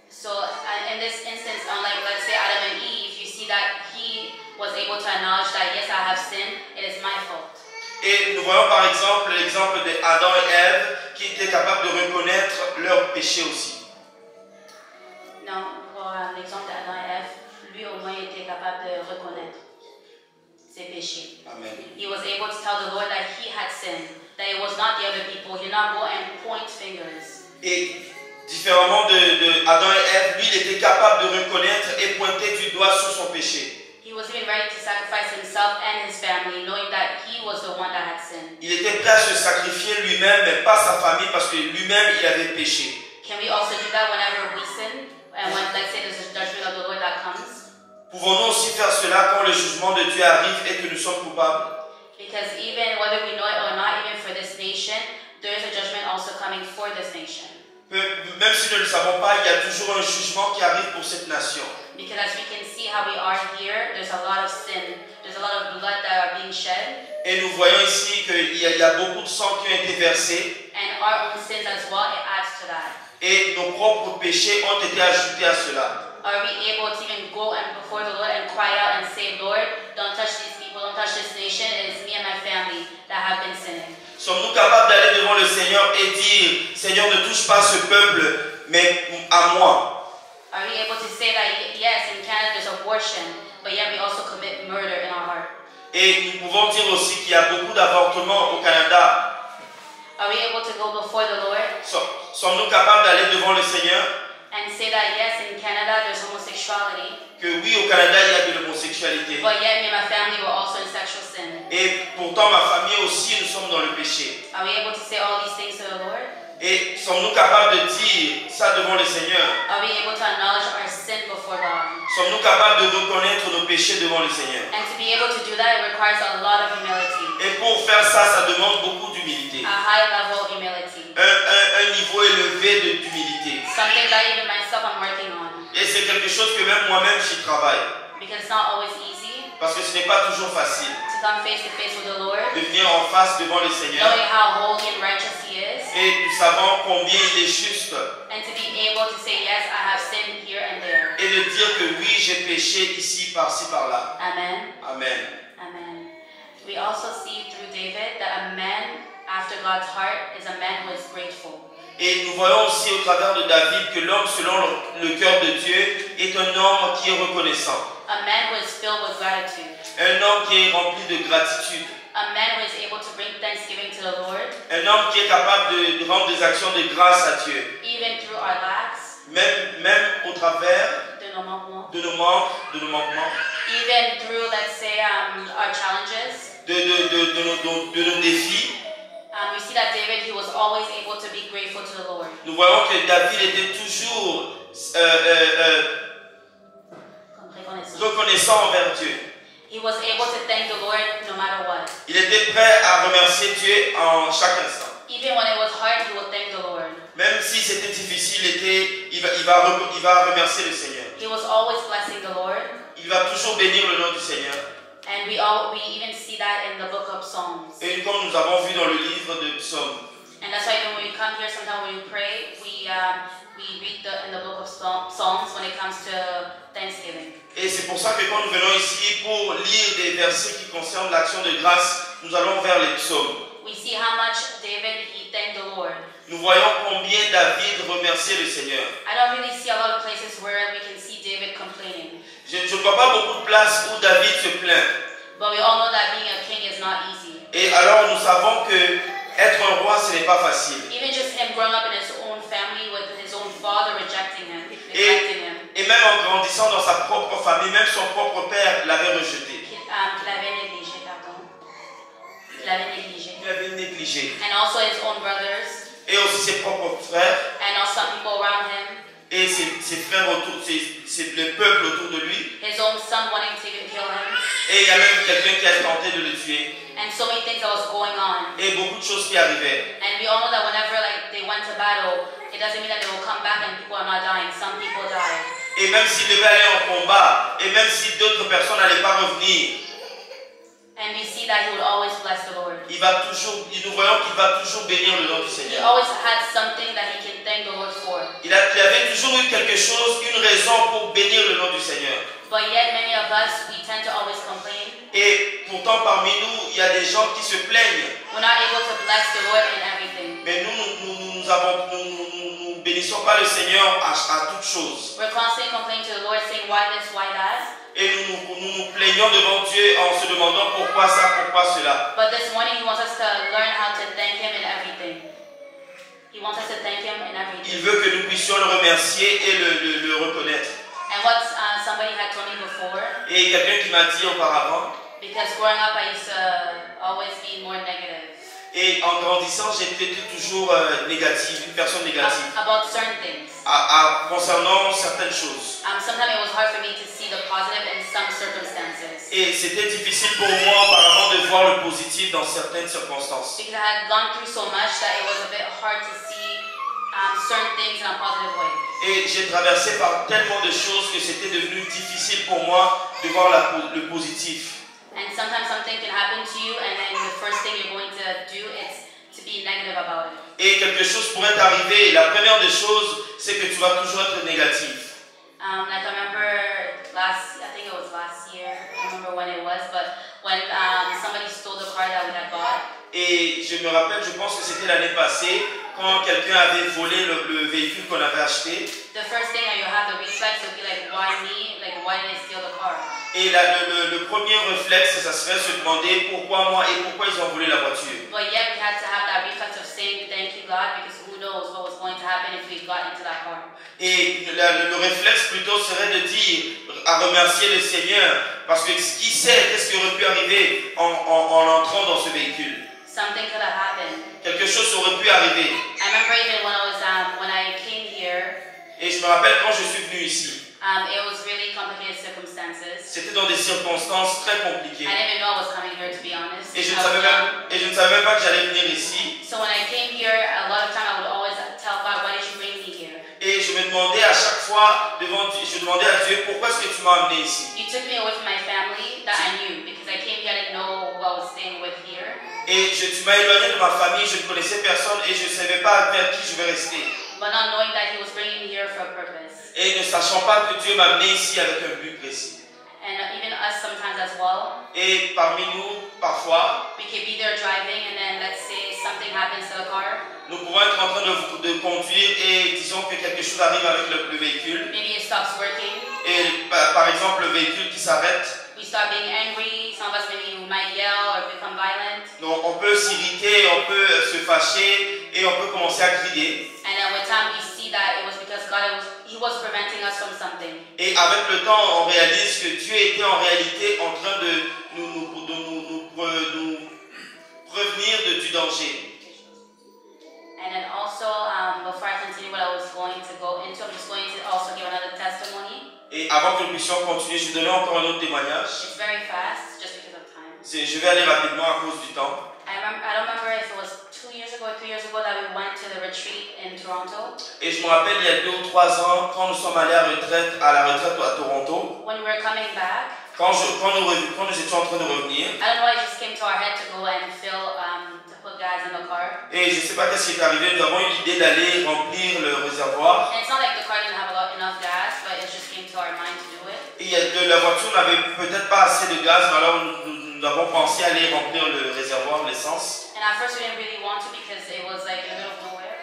So in this instance, unlike let's say Adam and Eve, you see that he was able to acknowledge that yes, I have sinned, it is my fault. Et nous voyons par exemple l'exemple d'Adam et Ève qui étaient capables de reconnaître leur péché aussi. Non, pour l'exemple d'Adam et Ève, lui au moins était capable de reconnaître ses péchés. Amen. He was able to tell the Lord that he had sinned, that it was not the other people. He did not go and point fingers. Et différemment de Adam et Ève, lui il était capable de reconnaître et pointer du doigt sur son péché. He was even ready to sacrifice himself and his family, knowing that he was the one that had sinned. Il était prêt à se sacrifier lui-même, mais pas sa famille, parce que lui-même il avait péché. Can we also do that whenever we sin? And when, let's say, there's a judgment of the Lord that comes? Pouvons-nous aussi faire cela quand le jugement de Dieu arrive et que nous sommes coupables? Because even whether we know it or not, even for this nation, there is a judgment also coming coming for this nation. Même si nous ne le savons pas, il y a toujours un jugement qui arrive pour cette nation. Because as we can see how we are here, there's a lot of sin. There's a lot of blood that are being shed. Et nous voyons ici qu'il y a beaucoup de sang qui ont été versés. And our own sins as well, it adds to that. Et nos propres péchés ont été ajoutés à cela. Are we able to even go and before the Lord and cry out and say, Lord, don't touch these people, don't touch this nation. It is me and my family that have been sinning. Sommes-nous capables d'aller devant le Seigneur et dire, Seigneur, ne touche pas ce peuple, mais à moi? Are we able to say that, yes, in Canada there's abortion, but yet we also commit murder in our heart? Et nous pouvons dire aussi qu'il y a beaucoup d'avortements au Canada. Are we able to go before the Lord Sommes-nous capables d'aller devant le Seigneur? and say that, yes, in Canada there's homosexuality, Que oui, au Canada, il y a de l'homosexualité. but yet me and my family were also in sexual sin? Et pourtant, ma famille aussi, nous sommes dans le péché. Are we able to say all these things to the Lord? Et sommes-nous capables de dire ça devant le Seigneur? Are we able to acknowledge our sin before God? Sommes-nous capables de reconnaître nos péchés devant le Seigneur? And to be able to do that, it requires a lot of humility, Et pour faire ça, ça demande beaucoup d'humilité. a high level of humility. Un niveau élevé d'humilité. Something that even myself I'm working on, Et c'est quelque chose que même moi-même, j'y travaille. because it's not always easy Parce que ce n'est pas toujours facile to come face to face with the Lord, de venir en face devant le Seigneur. knowing how holy and righteous He is, Et nous savons combien il est juste. and to be able to say, yes, I have sinned here and there. Et de dire que oui, j'ai péché ici, par-ci, par-là. Amen. Amen. Amen. We also see through David that a man after God's heart is a man who is grateful. Et nous voyons aussi au travers de David que l'homme selon le cœur de Dieu est un homme qui est reconnaissant. A man who is filled with gratitude. Un homme qui est rempli de gratitude. A man who is able to bring thanksgiving to the Lord, Un homme qui est capable de rendre des actions de grâce à Dieu. even through our lacks, Même au travers de nos manquements, de nos manques, de nos manquements, even through, let's say, our challenges. de nos défis. We see that David, he was always able to be grateful to the Lord. Nous voyons que David était toujours reconnaissant envers Dieu. He was able to thank the Lord no matter what. Il était prêt à remercier Dieu en chaque instant. Even when it was hard, he would thank the Lord. Même si c'était difficile, il va remercier le Seigneur. He was always blessing the Lord. Il va toujours bénir le nom du Seigneur. And we even see that in the book of Psalms. Et comme nous avons vu dans le livre de Psaumes. And that's why when we come here, sometimes when we pray, we read in the book of Psalms when it comes to Thanksgiving. Et c'est pour ça que quand nous venons ici pour lire des versets qui concernent l'action de grâce, nous allons vers les psaumes. We see how much David, he thanked the Lord. Nous voyons combien David remerciait le Seigneur. I don't really see a lot of places where we can see David complaining. Je ne vois pas beaucoup de places où David se plaint. But we all know that being a king is not easy. Et alors nous savons que être un roi, ce n'est pas facile. Even just him growing up in his own family with his own father rejecting him, neglecting him. Et même en grandissant dans sa propre famille, même son propre père l'avait rejeté. Qu'il avait négligé, pardon. Qu'il avait négligé. Il l'avait négligé. And also his own brothers. Et aussi ses propres frères. And also some people around him. Et ses frères autour, c'est le peuple autour de lui. His own son wanting to kill him. Et il y a même quelqu'un qui a tenté de le tuer. And so many things that was going on. Et beaucoup de choses qui arrivaient. And we all know that whenever they went to battle, it doesn't mean that they will come back and people are not dying. Some people died. Et même s'il devait aller en combat, et même si d'autres personnes n'allaient pas revenir, and we see that he would always bless the Lord. Nous voyons qu'il va toujours bénir le nom du Seigneur. He always had something that he can thank the Lord for. Il avait toujours eu quelque chose, une raison pour bénir le nom du Seigneur. But yet many of us, we tend to always complain. Et pourtant parmi nous, il y a des gens qui se plaignent. We're not able to bless the Lord in everything. Mais nous bénissons pas le Seigneur à toutes choses. We're constantly complaining to the Lord, saying why this, why that. Et nous plaignons devant Dieu en se demandant pourquoi ça, pourquoi cela. But this morning he wants us to learn how to thank him in everything. He wants us to thank him in everything. Il veut que nous puissions le remercier et le reconnaître. And what somebody had told me before. Et quelqu'un qui m'a dit auparavant. Because growing up I used to always be more negative. Et en grandissant, j'étais toujours négative, une personne négative. About certain things. Concernant certaines choses. Sometimes it was hard for me to see the positive in some circumstances. Et c'était difficile pour moi auparavant de voir le positif dans certaines circonstances. Because I had gone through so much that it was a bit hard to see certain things in a positive way. Et j'ai traversé par tellement de choses que c'était devenu difficile pour moi de voir le positif. And sometimes something can happen to you, and then the first thing you're going to do is to be negative about it. Et quelque chose pourrait t'arriver. La première des choses, c'est que tu vas toujours être négatif. Like I remember I think it was last year, I don't remember when it was, but when somebody stole the car that we had bought. Et je me rappelle, je pense que c'était l'année passée, quand quelqu'un avait volé le véhicule qu'on avait acheté. The first thing that you have the reflex will be like, why me? Like, why did they steal the car? Et le premier réflexe, ça serait se demander pourquoi moi et pourquoi ils ont volé la voiture. But yet we had to have that reflex of saying thank you God, because who knows what was going to happen if we got into that car. Et le réflexe plutôt serait de dire, à remercier le Seigneur, parce que qui sait qu'est-ce qui aurait pu arriver en entrant dans ce véhicule. Something could have happened. Quelque chose aurait pu arriver. I remember even when I came here. Et je me rappelle quand je suis venu ici. It was really complicated circumstances. C'était dans des circonstances très compliquées. I didn't even know I was coming here, to be honest. Et je ne savais même pas que j'allais venir ici. So when I came here, a lot of time I would always tell God, why did you bring me here? Et je me demandais à chaque fois devant Dieu, je demandais à Dieu, pourquoi est-ce que tu m'as amené ici? You took me away from my family that I knew, because I came here, I didn't know who I was staying with here. Et tu m'as éloigné de ma famille, je ne connaissais personne et je ne savais pas vers qui je vais rester. But not knowing that He was bringing me here for a purpose. Et ne sachant pas que Dieu m'a amené ici avec un but précis. And even us sometimes as well. Et parmi nous, parfois, We could be there driving, and then let's say something happens to the car. nous pouvons être en train de conduire et disons que quelque chose arrive avec le véhicule. Maybe it stops working. Et par exemple, le véhicule qui s'arrête. We start being angry. Some of us maybe might yell or become violent. Donc on peut s'irriter, on peut se fâcher et on peut commencer à crier. And then with time we see that it was because He was preventing us from something. Et avec le temps, on réalise que Dieu était en réalité en train de nous prévenir du danger. And then also, before I continue what I was going to go into, I'm just going to also give another testimony. Et avant que nous puissions continuer, je vais donner encore un autre témoignage. It's very fast, just because of time. Je vais aller rapidement à cause du temps. I don't remember if it was 2 years ago or 3 years ago that we went to the retreat in Toronto. Et je me rappelle il y a 2 ou 3 ans, quand nous sommes allés à la retraite à Toronto. When we were coming back. Quand nous étions en train de revenir. I don't know, it just came to our head to go and fill to put gas in the car. Et je ne sais pas qu'est-ce qui est arrivé. Nous avons eu l'idée d'aller remplir le réservoir. And it's not like the car didn't have enough gas, but it just came to our mind to do it. Et la voiture n'avait peut-être pas assez de gaz, mais alors nous avons pensé aller remplir le réservoir, l'essence. And at first we didn't really want to because it was like in the middle of nowhere.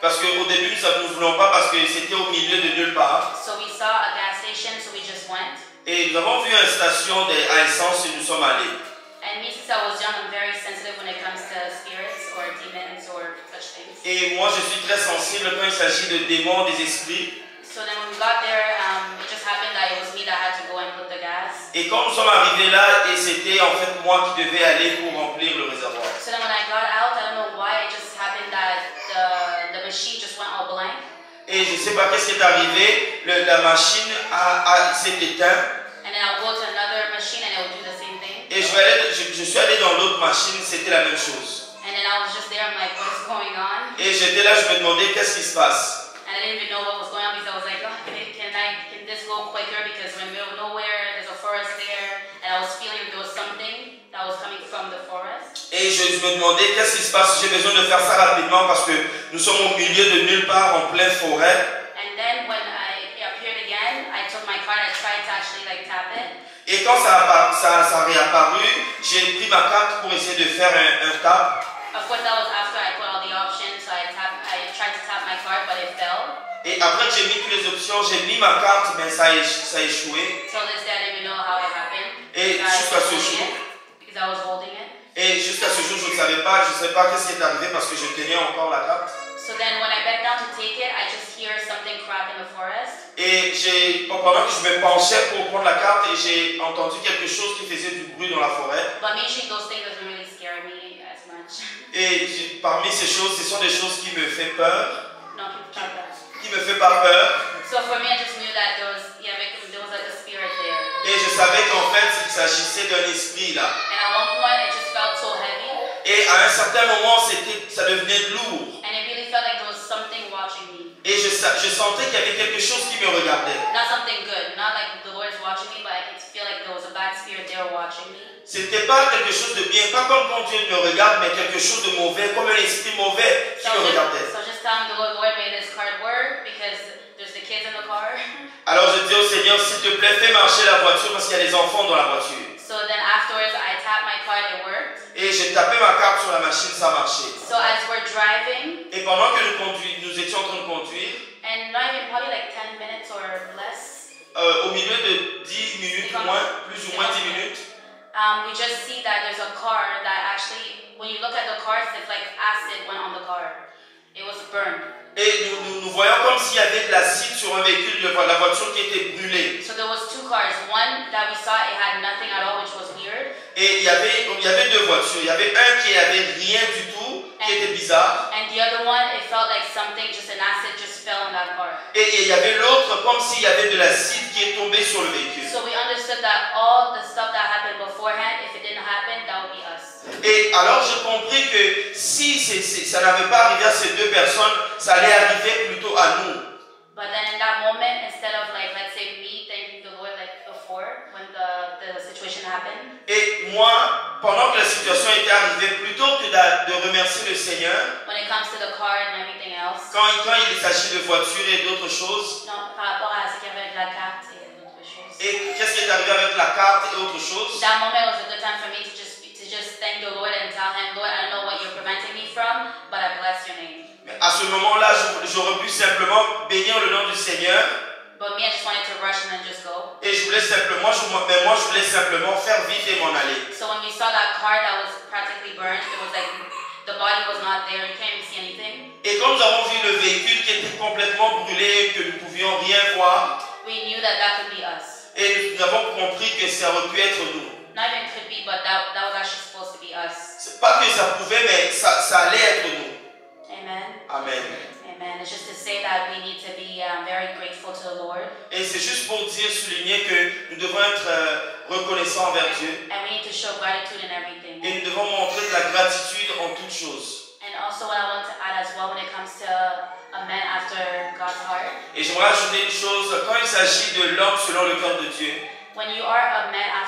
Parce qu'au début nous ne voulions pas parce que c'était au milieu de nulle part. So we saw a gas station, so we just went. Et nous avons vu une station à essence et nous sommes allés. And me, since I was young, I'm very sensitive when it comes to spirits or demons or such things. Et moi je suis très sensible quand il s'agit de démons, des esprits. So then when we got there, it just happened that it was me that had to go and put the gas. Et quand nous sommes arrivés là, et c'était en fait moi qui devais aller pour remplir le réservoir. So then when I got out, I don't know why, it just happened that the machine just went all blank. Et je ne sais pas qu'est-ce qui est arrivé, la machine s'est éteinte. And then I'll go to another machine and it will do the same thing. Et je suis allé dans l'autre machine, c'était la même chose. And then I was just there, I'm like, what is going on? Et j'étais là, je me demandais qu'est-ce qui se passe. And I didn't even know what was going on because I was like, oh, can this go quicker? Because we're in the middle of nowhere, there's a forest there, and I was feeling there was something that was coming from the forest. Et je me demandais qu'est-ce qui se passe, j'ai besoin de faire ça rapidement parce que nous sommes au milieu de nulle part, en pleine forêt. And then when it appeared again, I took my card, I tried to actually like tap it. Et quand ça a réapparu, j'ai pris ma carte pour essayer de faire un tap. Of course, that was after I put all the options, so I tried to tap my card, but it fell. Et après que j'ai mis toutes les options, j'ai mis ma carte, mais ça a échoué. Till this day, I didn't even know how it happened. Et jusqu'à ce jour. Because I was holding it. Et jusqu'à ce jour, je ne savais pas qu'est-ce qui est arrivé parce que je tenais encore la carte. So then when I bent down to take it, I just hear something crack in the forest. Et pendant que je me penchais pour prendre la carte, et j'ai entendu quelque chose qui faisait du bruit dans la forêt. But usually those things doesn't really scare me as much. Et parmi ces choses, ce sont des choses qui me font peur. No, qui me fait pas peur. So for me, I just knew that there was like a spirit there. Et je savais qu'en fait, il s'agissait d'un esprit là. And at one point, it just felt so heavy. Et à un certain moment, ça devenait lourd. And it really felt like there was something watching me. je sentais qu'il y avait quelque chose qui me regardait. Not something good, not like the Lord is watching me, but I could feel like there was a bad spirit there watching me. C'était pas quelque chose de bien, pas comme quand Dieu me regarde, mais quelque chose de mauvais, comme un esprit mauvais qui me regardait. So just telling the Lord, Lord, may this card work because there's the kids in the car. Alors je dis au Seigneur, s'il te plaît, fais marcher la voiture parce qu'il y a des enfants dans la voiture. So then afterwards, I tapped my card, it worked. Et j'ai tapé ma carte sur la machine, ça marchait. So as we're driving, Et pendant que nous étions en train de conduire, and not even probably like 10 minutes or less, au milieu de 10 minutes, plus ou moins 10 minutes, we just see that there's a car that actually, when you look at the car, it's like acid went on the car. It was burned. et nous voyons comme s'il y avait de l'acide sur un véhicule, la voiture qui était brûlée. So there was two cars. One that we saw, it had nothing at all, which was weird. Et il y avait deux voitures. Il y avait un qui avait rien du tout, qui était bizarre. And the other one, it felt like something, just an acid just fell on that car. Et il y avait l'autre comme s'il y avait de l'acide qui est tombé sur le véhicule. So we understood that all the stuff that happened beforehand, if it didn't happen, that would be us. Et alors j'ai compris que si ça n'avait pas arrivé à ces deux personnes, ça allait arriver plutôt à nous. But then in that moment, instead of like, let's say me thanking the Lord like before, when the situation happened. Et moi, pendant que la situation était arrivée, plutôt que de remercier le Seigneur, When it comes to the car and everything else. quand il s'agit de voitures et d'autres choses, Non, par rapport à ce qu'il y avait avec la carte et d'autres choses. et qu'est-ce qui est arrivé avec la carte et autres choses, That moment was a good time for me to just thank the Lord and tell him, Lord, I don't know what you're preventing me from, but I bless your name. mais à ce moment-là, j'aurais pu simplement bénir le nom du Seigneur. But me, I just wanted to rush and then just go. Et je voulais simplement, je voulais simplement faire vite et m'en aller. So when we saw that car that was practically burned, it was like the body was not there, you can't even see anything. Et quand nous avons vu le véhicule qui était complètement brûlé, que nous ne pouvions rien voir, We knew that that could be us. et nous avons compris que ça aurait pu être nous. Not even could be, but that was actually supposed to be us. C'est pas que ça pouvait, mais ça allait être nous. Amen. Amen. Amen. It's just to say that we need to be very grateful to the Lord. Et c'est juste pour dire, souligner que nous devons être reconnaissants envers Dieu. And we need to show gratitude in everything. Et nous devons montrer de la gratitude en toutes choses. And also what I want to add as well when it comes to a man after God's heart. Et j'aimerais ajouter une chose, quand il s'agit de l'homme selon le cœur de Dieu, When you are a man after